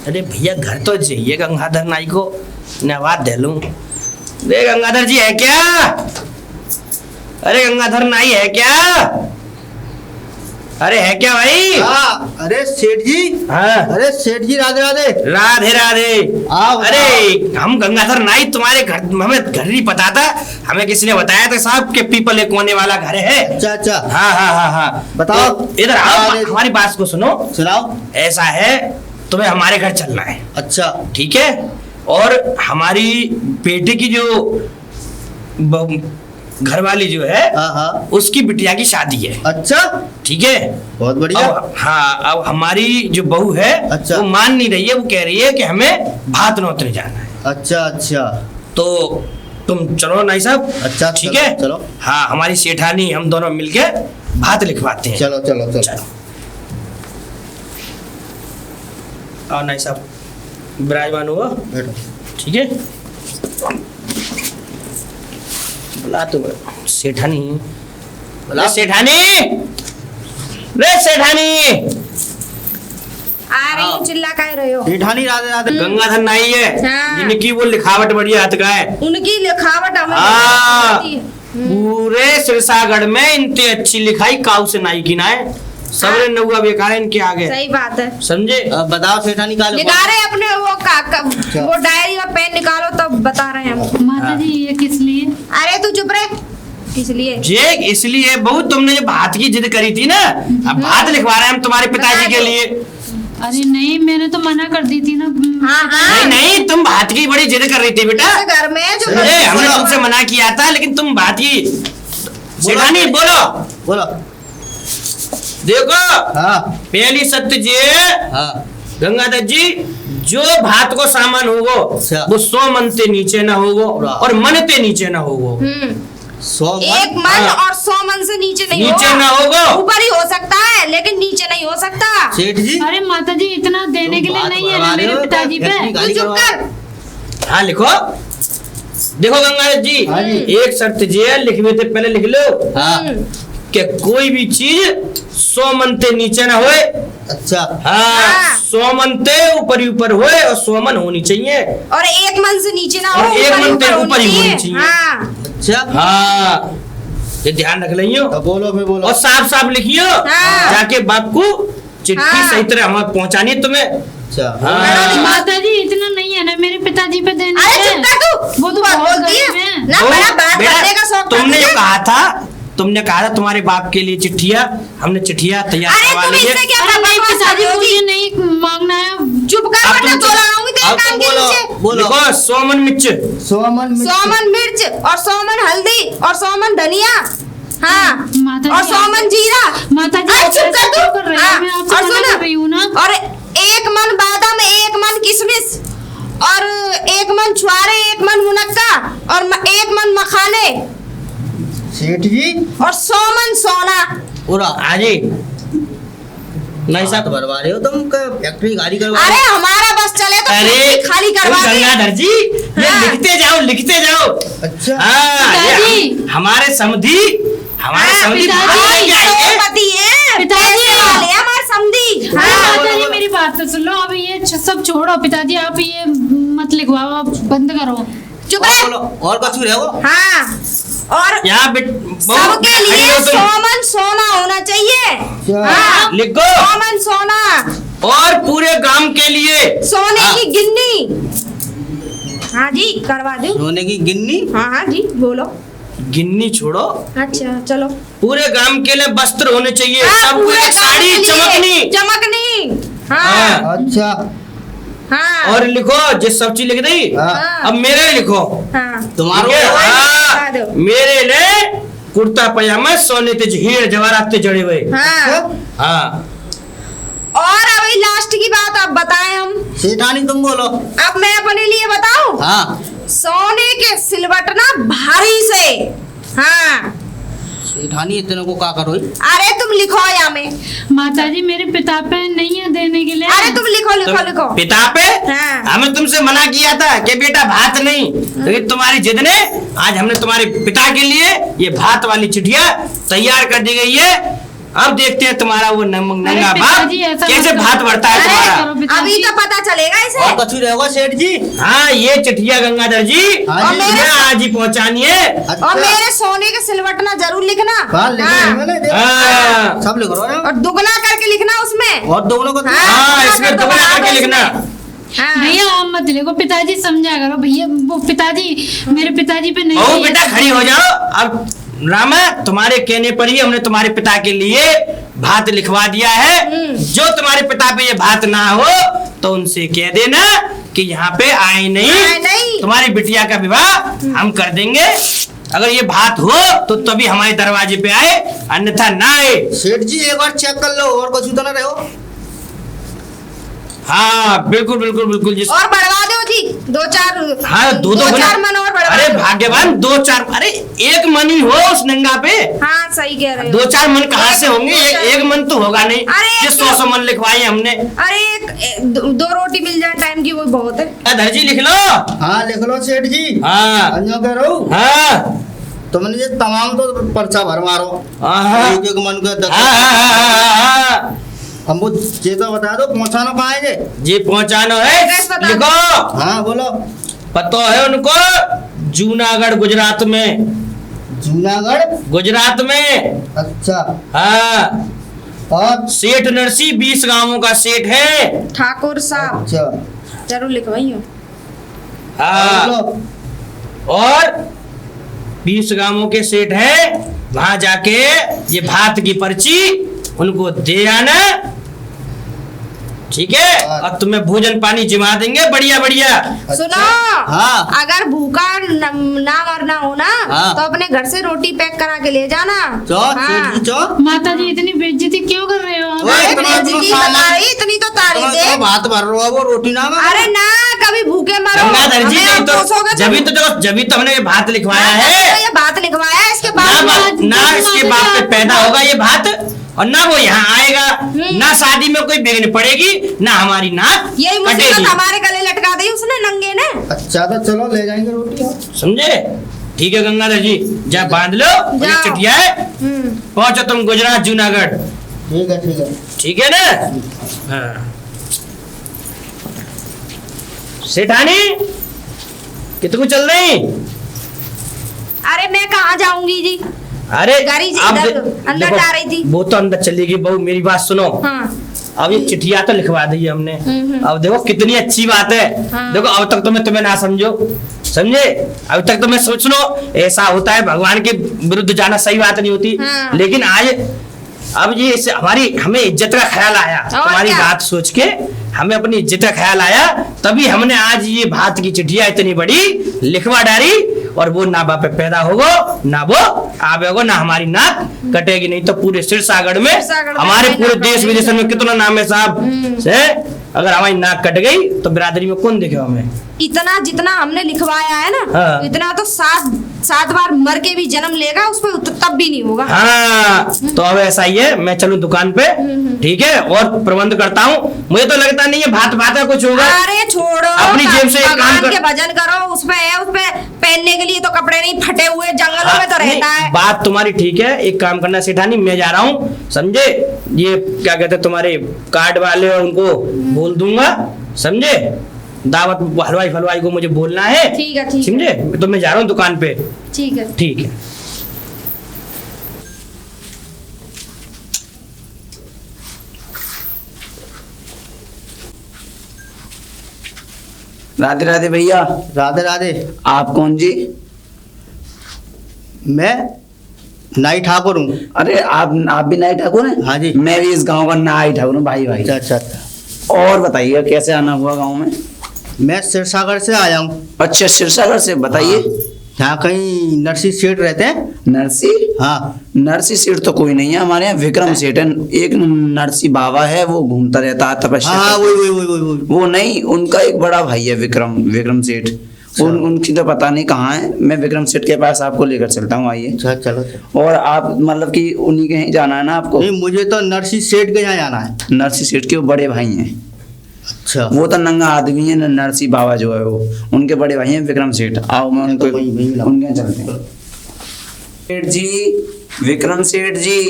Speaker 3: अरे भैया घर तो चाहिए गंगाधर नाई को, नवाद दे लूं। रे गंगाधर जी है क्या? अरे गंगाधर नाई है क्या? अरे है क्या भाई?
Speaker 4: हाँ, अरे सेठ जी।
Speaker 3: हाँ।
Speaker 4: अरे सेठ जी, राधे राधे।
Speaker 3: राधे राधे।
Speaker 4: आओ,
Speaker 3: अरे हम गंगाधर नाई तुम्हारे घर, हमें घर नहीं पता था, हमें किसी ने बताया था साहब के पीपल एक कोने वाला घर है।
Speaker 4: अच्छा।
Speaker 3: हाँ
Speaker 4: बताओ।
Speaker 3: तो इधर आओ,
Speaker 4: अरे।
Speaker 3: हमारी बात को सुनो।
Speaker 4: सुनाओ।
Speaker 3: ऐसा है, तुम्हें हमारे घर चलना है,
Speaker 4: अच्छा।
Speaker 3: ठीक है? और हमारी बेटे की जो घरवाली जो है,
Speaker 4: हाँ।
Speaker 3: उसकी बिटिया की शादी है।
Speaker 4: अच्छा,
Speaker 3: ठीक है?
Speaker 4: बहुत बढ़िया।
Speaker 3: अब हमारी जो बहू है
Speaker 4: अच्छा।
Speaker 3: वो मान नहीं रही है, वो कह रही है कि हमें भात नौतने जाना है।
Speaker 4: अच्छा।
Speaker 3: तो तुम चलो नाई साहब।
Speaker 4: अच्छा,
Speaker 3: ठीक
Speaker 4: चलो,
Speaker 3: है?
Speaker 4: चलो।
Speaker 3: हाँ, हमारी सेठानी हम दोनों मिलके भात लिखवाते हैं।
Speaker 4: चलो।
Speaker 3: चलो आओ नाई साहब, विराजमान हुआ।
Speaker 4: बैठो।
Speaker 3: ठीक है? बुला तो सेठानी,
Speaker 4: बुला।
Speaker 3: सेठानी, रे सेठानी।
Speaker 1: आ रही हूँ, चिल्ला कह रहे हो?
Speaker 4: सेठानी, राधे राधे।
Speaker 3: गंगाधर नाई है,
Speaker 1: हाँ।
Speaker 3: जिनकी वो लिखावट बढ़िया हाथ का है।
Speaker 1: उनकी लिखावट हमें
Speaker 3: हाँ।
Speaker 1: आती है।
Speaker 3: पूरे सिरसागढ़ में इनते अच्छी लिखाई काऊ से नाई की ना है। सबरे नौआ बेकार है इनके आगे,
Speaker 1: सही बात है।
Speaker 3: समझे?
Speaker 4: अब बताओ सेठानी का
Speaker 1: निकाल रहे अपने वो डायरी और पेन निकालो, तब बता रहे हैं हम।
Speaker 2: माता जी ये किस लिए?
Speaker 1: अरे तू चुप रहे। इसलिए
Speaker 3: ये इसलिए बहू, तुमने जो भात की जिद करी थी ना, अब भात लिखवा रहे हैं हम तुम्हारे पिताजी के लिए।
Speaker 2: अरे नहीं, मैंने तो मना कर दी थी ना।
Speaker 1: हाँ।
Speaker 3: नहीं तुम भात की बड़ी जिद कर रही थी बेटा।
Speaker 1: इस घर में जो
Speaker 3: अरे हमने तुमसे मना किया था, लेकिन तुम भात की। सेठानी बोलो। देखो,
Speaker 4: हाँ।
Speaker 3: पहली सत्य जी,
Speaker 4: हाँ।
Speaker 3: गंगाधर जी, जो भात को सामान होगो
Speaker 4: अच्छा।
Speaker 3: वो 100 मन ते नीचे ना होगो और मन ते नीचे ना होगो।
Speaker 4: 100
Speaker 1: 1 मन
Speaker 3: हाँ।
Speaker 1: और 100 मन से नीचे नहीं
Speaker 3: नीचे
Speaker 1: होगा।
Speaker 3: ना होगा।
Speaker 1: ऊपर ही हो सकता है लेकिन नीचे नहीं हो सकता।
Speaker 4: सेठ जी
Speaker 2: अरे माता जी इतना देने के लिए
Speaker 4: बात
Speaker 2: नहीं है
Speaker 4: करवा
Speaker 2: ना
Speaker 4: रहे
Speaker 2: मेरे
Speaker 4: हो,
Speaker 2: पिताजी पे।
Speaker 4: फैक्ट्री
Speaker 1: तू
Speaker 4: गाली
Speaker 1: चुप
Speaker 4: करवा-
Speaker 1: कर।
Speaker 3: हाँ लिखो। देखो गंगाधर जी,
Speaker 4: हाँ जी।
Speaker 3: एक शर्त ये है, लिखवे थे पहले लिख लो
Speaker 4: हाँ
Speaker 3: कि कोई भी चीज 100 मन ते नीचे ना होए।
Speaker 4: अच्छा
Speaker 3: हाँ,
Speaker 1: हाँ।
Speaker 3: 100 मन ते ऊपर ही ऊपर होए और 100 मन होनी चाहिए।
Speaker 1: और 1 मन से नीचे ना हो,
Speaker 3: और 1 मन से
Speaker 1: ऊपर
Speaker 3: ऊपर ही होनी
Speaker 1: चाहिए।
Speaker 3: चाहिए।
Speaker 1: हाँ
Speaker 4: अच्छा
Speaker 3: हाँ, ये ध्यान रख लियो
Speaker 4: तो बोलो फिर बोलो।
Speaker 3: और साफ साफ लिखियो।
Speaker 1: हाँ।
Speaker 3: जाके बाप को चिट्ठी
Speaker 1: हाँ।
Speaker 3: सही तरह हमें पहुंचानी है तुम्हें।
Speaker 4: अच्छा
Speaker 3: हाँ।
Speaker 2: माता जी इतना नहीं है ना मेरे पिताजी पे देने
Speaker 1: अरे
Speaker 2: के।
Speaker 1: चुप कर तू।
Speaker 2: वो तो
Speaker 1: बहुत
Speaker 2: बहुत
Speaker 1: बोलती है
Speaker 2: गरीब है।
Speaker 1: ना,
Speaker 3: तो
Speaker 1: बड़ा बात
Speaker 3: बेटा,
Speaker 1: करने का शौक था
Speaker 3: तुमने जो
Speaker 1: तुझे?
Speaker 3: कहा था तुम्हारे बाप के लिए चिट्ठिया, हमने चिट्ठिया तैयार
Speaker 1: अरे
Speaker 3: करवा
Speaker 1: तुम
Speaker 3: ली
Speaker 1: इससे
Speaker 3: है।
Speaker 1: क्या
Speaker 2: अरे नहीं
Speaker 1: बकवास कर
Speaker 2: पिताजी
Speaker 1: रहे हो
Speaker 2: मुझे
Speaker 1: जी?
Speaker 2: नहीं मांगना है।
Speaker 1: चुप कर
Speaker 3: अब
Speaker 1: वरना
Speaker 3: तुम
Speaker 1: तो लगाऊंगी तेरे
Speaker 4: अब
Speaker 1: कान
Speaker 4: तुम
Speaker 1: के
Speaker 4: बोलो
Speaker 1: नीचे।
Speaker 4: बोलो।
Speaker 3: लिखो 100 मन मिर्च।
Speaker 4: 100 मन
Speaker 1: 100 मन मिर्च और 100 मन हल्दी और 100 मन धनिया। हाँ
Speaker 2: माता जी,
Speaker 1: और 100 मन जीरा।
Speaker 2: माता जी,
Speaker 1: अरे
Speaker 2: आप
Speaker 1: चुप
Speaker 2: ऐसा
Speaker 1: कर
Speaker 2: क्यों
Speaker 1: तू।
Speaker 2: कर रही हो?
Speaker 1: हाँ,
Speaker 2: मैं आपसे
Speaker 1: और
Speaker 2: मना
Speaker 1: सुन,
Speaker 2: कर रही हूँ ना।
Speaker 1: और 1 मन बादाम, 1 मन किशमिश और 1 मन छुआरे, 1 मन मुनक्का और 1 मन मखाने
Speaker 4: सेठ जी
Speaker 1: और 100 मन सोना।
Speaker 4: पूरा
Speaker 3: हाँ जी, नहीं
Speaker 4: साथ
Speaker 3: साहब।
Speaker 4: भरवा रहे हो तुम का फैक्ट्री गाली करवा
Speaker 1: अरे हमारा बस चले तो
Speaker 3: अरे
Speaker 1: फैक्ट्री खाली करवा दे।
Speaker 3: गंगाधर जी, ये
Speaker 1: हाँ।
Speaker 3: लिखते जाओ लिखते जाओ।
Speaker 4: अच्छा
Speaker 3: हाँ, ये
Speaker 2: पिताजी।
Speaker 3: हमारे समधी हमारे
Speaker 1: हाँ,
Speaker 3: समधी
Speaker 2: पिताजी,
Speaker 3: भाग
Speaker 1: और
Speaker 3: लेके आएंगे।
Speaker 1: पति है
Speaker 2: पिताजी।
Speaker 1: पैसे वाले हैं हमारे समधी।
Speaker 2: अरे
Speaker 1: हाँ
Speaker 2: माता जी मेरी बात तो सुन लो। अब ये सब छोड़ो पिताजी, आप ये मत लिखवाओ, आप बंद करो।
Speaker 1: चुप
Speaker 4: और
Speaker 1: रह।
Speaker 4: बोलो और कुछ भी रहो।
Speaker 1: हाँ और
Speaker 3: यहाँ
Speaker 1: सबके लिए 100 मन सोना होना चाहिए। हाँ
Speaker 3: लिखो
Speaker 1: 100 मन सोना,
Speaker 3: और पूरे गांव के लिए
Speaker 1: सोने
Speaker 3: हाँ।
Speaker 1: की गिन्नी। हाँ जी करवा दो।
Speaker 4: सोने की गिन्नी
Speaker 1: हाँ हाँ जी बोलो।
Speaker 3: गिन्नी छोड़ो,
Speaker 1: अच्छा चलो।
Speaker 3: पूरे गांव के लिए वस्त्र होने चाहिए।
Speaker 1: हाँ,
Speaker 3: सबको
Speaker 1: पूरे
Speaker 3: एक
Speaker 1: गाँव
Speaker 3: साड़ी
Speaker 1: के लिए
Speaker 3: चमकनी।
Speaker 1: चमकनी। हाँ
Speaker 3: हाँ।
Speaker 4: अच्छा
Speaker 1: हाँ
Speaker 3: और लिखो जिस सब चीज लिख दी।
Speaker 4: हाँ।
Speaker 3: अब मेरे लिखो
Speaker 1: हाँ
Speaker 4: तुम्हारो
Speaker 3: ठीक है?
Speaker 1: बता
Speaker 3: हाँ,
Speaker 1: दो।
Speaker 3: मेरे ने कुर्ता पजामा सोने ते हीरे जवाहरात ते जड़े हुए।
Speaker 1: हाँ
Speaker 3: हाँ,
Speaker 1: और अभी लास्ट की बात आप बताएं हम।
Speaker 4: सेठानी तुम बोलो।
Speaker 1: अब मैं अपने लिए बताऊं।
Speaker 4: हाँ
Speaker 1: सोने के सिलवटना भारी से। हाँ
Speaker 4: सेठानी इतने को का करो।
Speaker 1: अरे तुम लिखो या में।
Speaker 2: माता जी मेरे पिता पे नहीं है देने के लिए।
Speaker 1: अरे तुम लिखो लिखो
Speaker 3: तुम
Speaker 1: लिखो।
Speaker 3: पिता पे
Speaker 1: हाँ।
Speaker 3: हमने तुमसे मना किया था कि बेटा भात नहीं, लेकिन तुम्हारी जिद ने आज हमने तुम्हारे पिता के लिए ये भात वाली चिट्ठिया तैयार कर दी गई है। अब देखते हैं तुम्हारा वो नंगा
Speaker 2: अरे
Speaker 3: बाप
Speaker 2: पिताजी, ऐसा
Speaker 3: कैसे
Speaker 2: मत
Speaker 3: भात
Speaker 2: करो।
Speaker 3: भरता है
Speaker 1: अरे
Speaker 3: तुम्हारा।
Speaker 2: करो पिताजी।
Speaker 1: अभी तो पता चलेगा इसे।
Speaker 4: और कुछ भी रहेगा सेठ जी।
Speaker 3: हाँ, ये चिट्ठिया गंगाधर जी
Speaker 4: हाँ
Speaker 1: जी।
Speaker 3: तुम्हें आज ही पहुंचानी है।
Speaker 4: अच्छा
Speaker 1: और मेरे सोने के सिलवटना जरूर लिखना।
Speaker 4: हाँ लिख रहे हैं मैंने, देखो।
Speaker 3: हाँ।
Speaker 4: सब लिख रहे हो
Speaker 1: और दुगना करके लिखना उसमें।
Speaker 4: और दोनों को
Speaker 3: हाँ, इसमें
Speaker 1: तो
Speaker 3: दुगना
Speaker 1: बना
Speaker 3: करके
Speaker 1: दो
Speaker 3: लिखना।
Speaker 1: इसमें। हाँ।
Speaker 2: भैया आप मत लिखो, पिताजी समझा करो भैया। वो पिताजी मेरे पिताजी पे नहीं
Speaker 3: बहू
Speaker 2: है।
Speaker 3: बेटा खड़ी हो जाओ। अब रामा तुम्हारे कहने पर ही हमने तुम्हारे पिता के लिए भात लिखवा दिया है। जो तुम्हारे पिता पे ये भात ना हो तो उनसे कह देना कि यहाँ पे आए
Speaker 1: आए
Speaker 3: नहीं,
Speaker 1: नहीं।
Speaker 3: तुम्हारी बिटिया का विवाह हम कर देंगे। अगर ये भात हो तो तभी हमारे दरवाजे पे आए, अन्यथा ना आए।
Speaker 4: सेठ जी एक बार चेक कर लो और कुछ तो ना रहो।
Speaker 3: हाँ बिल्कुल बिल्कुल बिल्कुल जिस
Speaker 1: और बढ़वा दो जी 2-4।
Speaker 3: हाँ दो
Speaker 1: दो
Speaker 3: गुना।
Speaker 1: चार मन और बढ़वा
Speaker 3: अरे
Speaker 1: दो।
Speaker 3: भाग्यवान 2-4, अरे 1 मन ही हो उस नंगा पे।
Speaker 1: हाँ सही कह रहे हो।
Speaker 3: 2-4 मन कहाँ से होंगे? एक मन तो होगा नहीं।
Speaker 1: अरे
Speaker 3: ये
Speaker 1: एक
Speaker 3: 100 मन लिखवाई हमने।
Speaker 1: अरे दो रोटी मिल जाए टाइम की वो बहुत है।
Speaker 3: अधर जी लिख लो।
Speaker 4: हाँ लिख लो सेठ जी।
Speaker 3: हाँ
Speaker 4: अन्यों कह रहा हूँ
Speaker 3: हाँ
Speaker 4: तुमने ये तमाम तो पर्चा भर मारो।
Speaker 3: हाँ
Speaker 4: एक एक मन का
Speaker 3: हाँ।
Speaker 4: हम वो ये तो बता दो पहुंचाना कहाँ है ये?
Speaker 3: जी पहुंचाना है।
Speaker 1: एड्रेस बता दो।
Speaker 3: लिखो,
Speaker 4: हाँ बोलो।
Speaker 3: पता है उनको जूनागढ़ गुजरात में।
Speaker 4: जूनागढ़
Speaker 3: गुजरात में।
Speaker 4: अच्छा
Speaker 3: हाँ,
Speaker 4: और
Speaker 3: सेठ नरसी 20 गांवों का सेठ है।
Speaker 1: ठाकुर साहब
Speaker 4: अच्छा
Speaker 1: जरूर लिखवाइयो।
Speaker 3: हाँ,
Speaker 4: बोलो।
Speaker 3: और 20 गांवों के सेठ हैं। वहां जाके ये भात की पर्ची उनको दे आना। ठीक है, और तुम्हें भोजन पानी जिमा देंगे बढ़िया बढ़िया।
Speaker 1: सुनो,
Speaker 4: हाँ।
Speaker 1: अगर भूखा ना मरना हो ना,
Speaker 4: हाँ।
Speaker 1: तो अपने घर से रोटी पैक करा के ले जाना।
Speaker 4: चो सेठ जी चो।
Speaker 2: माता जी इतनी बेइज्जती क्यों कर रहे हो आप?
Speaker 4: ओए,
Speaker 1: अरे
Speaker 4: इतना
Speaker 1: बेइज्जती
Speaker 4: सामान-
Speaker 1: बताई, इतनी तो तारीफ
Speaker 4: तो
Speaker 1: दे।
Speaker 4: भात भर रहा है वो रोटी ना में।
Speaker 1: अरे ना, कभी भूखे मरो,
Speaker 3: गंगाधर जी
Speaker 1: हमें
Speaker 3: नहीं तो
Speaker 1: अफसोस होगा
Speaker 3: जभी तो हमने ये भात लिखवाया
Speaker 1: हाँ,
Speaker 3: है।
Speaker 1: ये बात लिखवाया है, इसके
Speaker 3: ना
Speaker 1: बाद
Speaker 3: ना इसके बाप पे पैदा होगा ये भात, और ना वो यहाँ आएगा, ना शादी में कोई बिगड़ पड़ेगी, ना हमारी नाक
Speaker 1: यही मुसीबत
Speaker 3: कटेगी।
Speaker 1: हमारे गले लटका दी उसने नंगे ने।
Speaker 4: अच्छा तो चलो ले जाएंगे रोटी।
Speaker 3: समझे? ठीक है गंगाधर जी, जा बांध लो, और ये
Speaker 1: जाओ।
Speaker 3: चिट्ठिया है, पहुंचो तुम गुजरात जूनागढ़।
Speaker 4: ठीक है ठीक है।
Speaker 3: ठीक है ना? हाँ। सेठानी कितने चल रही?
Speaker 1: अरे मैं कहाँ जाऊंगी जी।
Speaker 3: अरे
Speaker 1: गाड़ी जी
Speaker 3: अब
Speaker 1: इधर अंदर
Speaker 3: देखो,
Speaker 1: जा रही थी।
Speaker 3: वो तो अंदर चलेगी बहू, मेरी बात सुनो।
Speaker 1: हाँ।
Speaker 3: अब ये चिट्ठिया तो लिखवा दी हमने। अब देखो कितनी अच्छी बात है।
Speaker 1: हाँ।
Speaker 3: देखो अब तक तुम्हें ना समझो, समझे? अब तक तुम्हें सोच लो, ऐसा होता है, भगवान के विरुद्ध जाना सही बात नहीं होती।
Speaker 1: हाँ।
Speaker 3: लेकिन आज अब ये हमें इज्जत का ख्याल आया, तुम्हारी
Speaker 1: क्या?
Speaker 3: बात सोच के हमें अपनी इज्जत का ख्याल आया, तभी हमने आज ये भात की चिट्ठिया इतनी बड़ी लिखवा डाली। और वो ना बाप पे पैदा होगो, ना वो आवेगो, ना हमारी नाक कटेगी। नहीं तो पूरे सिरसागढ़ में
Speaker 1: सिरसागढ़ में
Speaker 3: हमारे
Speaker 1: नाक
Speaker 3: पूरे
Speaker 1: कटेगी।
Speaker 3: देश विदेश में कितना नाम है साहब से। अगर हमारी नाक कट गई तो बिरादरी में कौन देखेगा हमें?
Speaker 1: इतना जितना हमने लिखवाया है ना,
Speaker 3: हाँ।
Speaker 1: इतना तो 7 बार मर के भी जन्म लेगा, उस पर तब भी नहीं होगा।
Speaker 3: हाँ, तो अब ऐसा ही है, मैं चलूं दुकान पे, ठीक है, और प्रबंध करता हूँ। मुझे तो लगता नहीं है भात भात का कुछ होगा।
Speaker 1: अरे छोड़ो,
Speaker 3: अपनी जेब से एक काम
Speaker 1: भगवान
Speaker 3: कर-
Speaker 1: के भजन करो, उसपे पहनने के लिए तो कपड़े नहीं, फटे हुए जंगलों में तो
Speaker 3: नहीं,
Speaker 1: रहता है।
Speaker 3: बात तुम्हारी ठीक है। एक काम करना सेठानी, मैं जा रहा हूँ, समझे? ये क्या कहते हैं तुम्हारे कार्ड वाले, और उनको बोल दूंगा, समझे? दावत हलवाई फलवाई को मुझे बोलना है,
Speaker 1: ठीक है, ठीक है।
Speaker 3: समझे? तो मैं जा रहा हूँ दुकान पे।
Speaker 1: ठीक है।
Speaker 3: ठीक है।
Speaker 5: राधे राधे भैया।
Speaker 4: राधे राधे।
Speaker 5: आप कौन जी?
Speaker 4: मैं नाई ठाकुर हूँ।
Speaker 5: अरे आप भी नाई ठाकुर हैं?
Speaker 4: हाँ जी।
Speaker 5: मैं भी इस गांव का नाई ठाकुर हूँ भाई भाई।
Speaker 4: अच्छा अच्छा अच्छा।
Speaker 5: और बताइए कैसे आना हुआ गांव में?
Speaker 4: मैं सिरसागढ़ से आया हूँ।
Speaker 5: अच्छा सिरसागढ़ से, बताइए।
Speaker 4: यहाँ कहीं नरसी सेठ रहते हैं।
Speaker 5: नरसी?
Speaker 4: हाँ।
Speaker 5: नरसी सेठ तो कोई नहीं है हमारे यहाँ, विक्रम सेठ है। एक नरसी बाबा है, वो घूमता रहता है तपस्या
Speaker 4: हाँ
Speaker 5: करता है।
Speaker 4: वही।
Speaker 5: वो नहीं, उनका एक बड़ा भाई है विक्रम सेठ। उनकी तो पता नहीं कहाँ है। मैं विक्रम सेठ के पास आपको लेकर चलता हूँ, आइए।
Speaker 4: अच्छा चलो चलो।
Speaker 5: और आप मतलब कि उन्हीं के यहाँ जाना है ना आपको?
Speaker 4: नहीं मुझे तो नरसी सेठ के यहाँ जाना है।
Speaker 5: नरसी सेठ के वो बड़े भाई हैं।
Speaker 4: अच्छा।
Speaker 5: वो तो नंगा आदमी है, नरसी बाबा जो है वो उनके बड़े भाई हैं विक्रम सेठ। आओ मैं उनको
Speaker 4: तो वहीं लाओ।
Speaker 5: उनके यहाँ चलते हैं। सेठ जी, विक्रम सेठ जी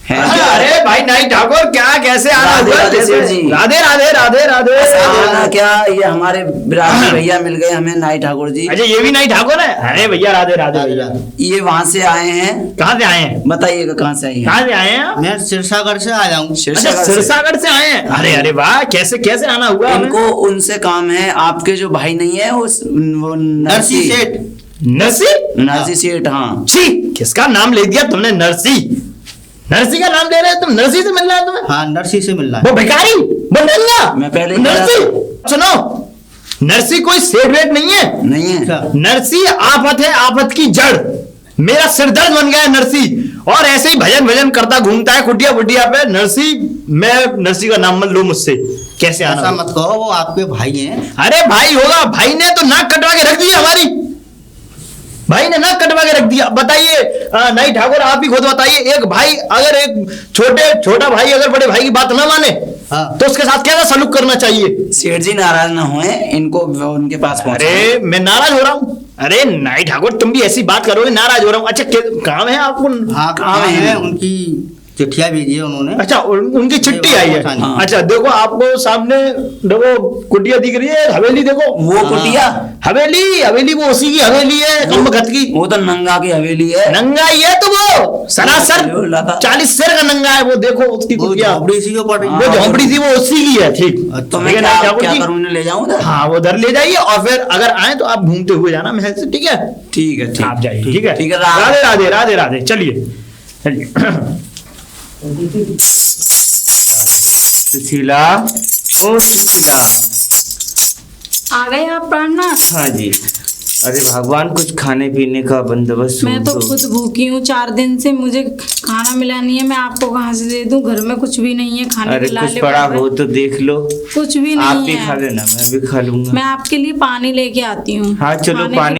Speaker 5: हैं क्या?
Speaker 3: अरे भाई नाई ठाकुर, क्या कैसे आना
Speaker 5: राधे
Speaker 3: हुआ?
Speaker 5: राधे सेठ जी।
Speaker 3: राधे राधे राधे राधे।
Speaker 5: आना क्या, ये हमारे बिरादरी भैया मिल गए हमें, नाई ठाकुर जी।
Speaker 3: अच्छा, ये भी नाई ठाकुर है? अरे भैया राधे राधे भैया।
Speaker 5: ये वहां से आए हैं।
Speaker 3: कहाँ से आए हैं?
Speaker 5: बताइएगा कहाँ से आए हैं?
Speaker 3: कहाँ से आए हैं आप?
Speaker 4: मैं सिरसागढ़ से आया हूँ।
Speaker 3: अच्छा,
Speaker 5: सिरसागढ़ से।
Speaker 3: सिरसागढ़ से आए हैं। अरे अरे वाह, कैसे कैसे आना हुआ हमें?
Speaker 5: इनको उनसे काम है, आपके जो भाई नहीं है वो
Speaker 4: नरसी सेठ।
Speaker 3: नरसी?
Speaker 5: नरसी सेठ, हाँ।
Speaker 3: छी, किसका नाम ले दिया तुमने? नरसी? नरसी का नाम ले रहे हो तुम? नरसी से मिल रहा है तुम्हें?
Speaker 4: हाँ नरसी से मिलना है।
Speaker 3: वो भिखारी, वो नंगा।
Speaker 5: मैं पहले
Speaker 3: नरसी, सुनो, नरसी कोई सेठ वेठ नहीं है।
Speaker 5: नहीं है।
Speaker 4: अच्छा।
Speaker 3: नरसी आफत है, आफत की जड़। मेरा सिरदर्द बन गया है नरसी, और ऐसे ही भजन करता घूमता है कुटिया बुटिया पे। नरसी, मैं नरसी का नाम मत लो मुझसे। कैसे आना
Speaker 4: ऐसा
Speaker 3: हुआ?
Speaker 4: मत कहो, वो आपके भाई हैं।
Speaker 3: अरे भाई होगा, भाई ने तो नाक कटवा के रख दी हमारी। भाई ने नाक कटवा के रख दिया। बताइए नाई ठाकुर, आप ही खुद बताइए, एक भाई अगर एक छोटा भाई अगर बड़े भाई की बात ना माने,
Speaker 4: हाँ।
Speaker 3: तो उसके साथ कैसा सलूक करना चाहिए?
Speaker 5: सेठ जी नाराज ना होए, इनको उनके पास पहुंचाएं।
Speaker 3: अरे मैं नाराज हो रहा हूँ? अरे नाई ठाकुर, तुम भी ऐसी बात करोगे? नाराज हो रहा हूँ? अच्छा, काम है आपको?
Speaker 4: हाँ
Speaker 5: काम
Speaker 4: काम
Speaker 5: है।
Speaker 4: है। उनकी चिट्ठिया भेजी है उन्होंने।
Speaker 3: अच्छा, उनकी चिट्ठी आई है।
Speaker 4: हाँ।
Speaker 3: अच्छा, देखो आपको सामने देखो कुटिया दिख रही है, हवेली देखो।
Speaker 5: वो कुटिया,
Speaker 3: हवेली वो उसी की हवेली है, कमबख्त की।
Speaker 5: वो तो नंगा की हवेली है।
Speaker 3: नंगा ही है तो वो सरासर 40 शेर का नंगा है वो। देखो उसकी
Speaker 4: वो
Speaker 3: कुटिया,
Speaker 4: झोपड़ी सी जो पड़ रही
Speaker 3: वो झोंपड़ी थी वो उसी की है। ठीक,
Speaker 5: तो मैं
Speaker 3: ठीक है नाई
Speaker 5: क्या
Speaker 3: ठाकुर
Speaker 5: क्या
Speaker 3: जी?
Speaker 5: करूं, इन्हें ले जाऊं उधर?
Speaker 3: हाँ, वो उधर ले जाइए, और फिर अगर आए तो आप घूमते हुए जाना महल से, ठीक है?
Speaker 5: ठीक है, ठीक
Speaker 3: आप जाइए, ठीक है?
Speaker 5: ठीक है।
Speaker 3: राधे राधे राधे राधे। चलिए चलिए। सुशीला,
Speaker 6: ओ सुशीला।
Speaker 7: आ गए आप प्राणनाथ?
Speaker 6: हाँ जी। अरे भगवान, कुछ खाने पीने का बंदोबस्त
Speaker 7: मैं तो
Speaker 6: हो
Speaker 7: खुद भूखी हूँ 4 दिन से, मुझे खाना मिला नहीं है। मैं आपको कहाँ से दे दूँ? घर में कुछ भी नहीं है खाने
Speaker 6: अरे
Speaker 7: के
Speaker 6: कुछ
Speaker 7: लाले
Speaker 6: पड़ा
Speaker 7: बाबा।
Speaker 6: हो तो देख लो।
Speaker 7: कुछ भी
Speaker 6: आप
Speaker 7: नहीं
Speaker 6: भी खा
Speaker 7: है।
Speaker 6: लेना, मैं भी खा लूंगा।
Speaker 7: मैं आपके लिए पानी लेके आती हूँ।
Speaker 6: हाँ चलो,
Speaker 7: खाने
Speaker 6: पानी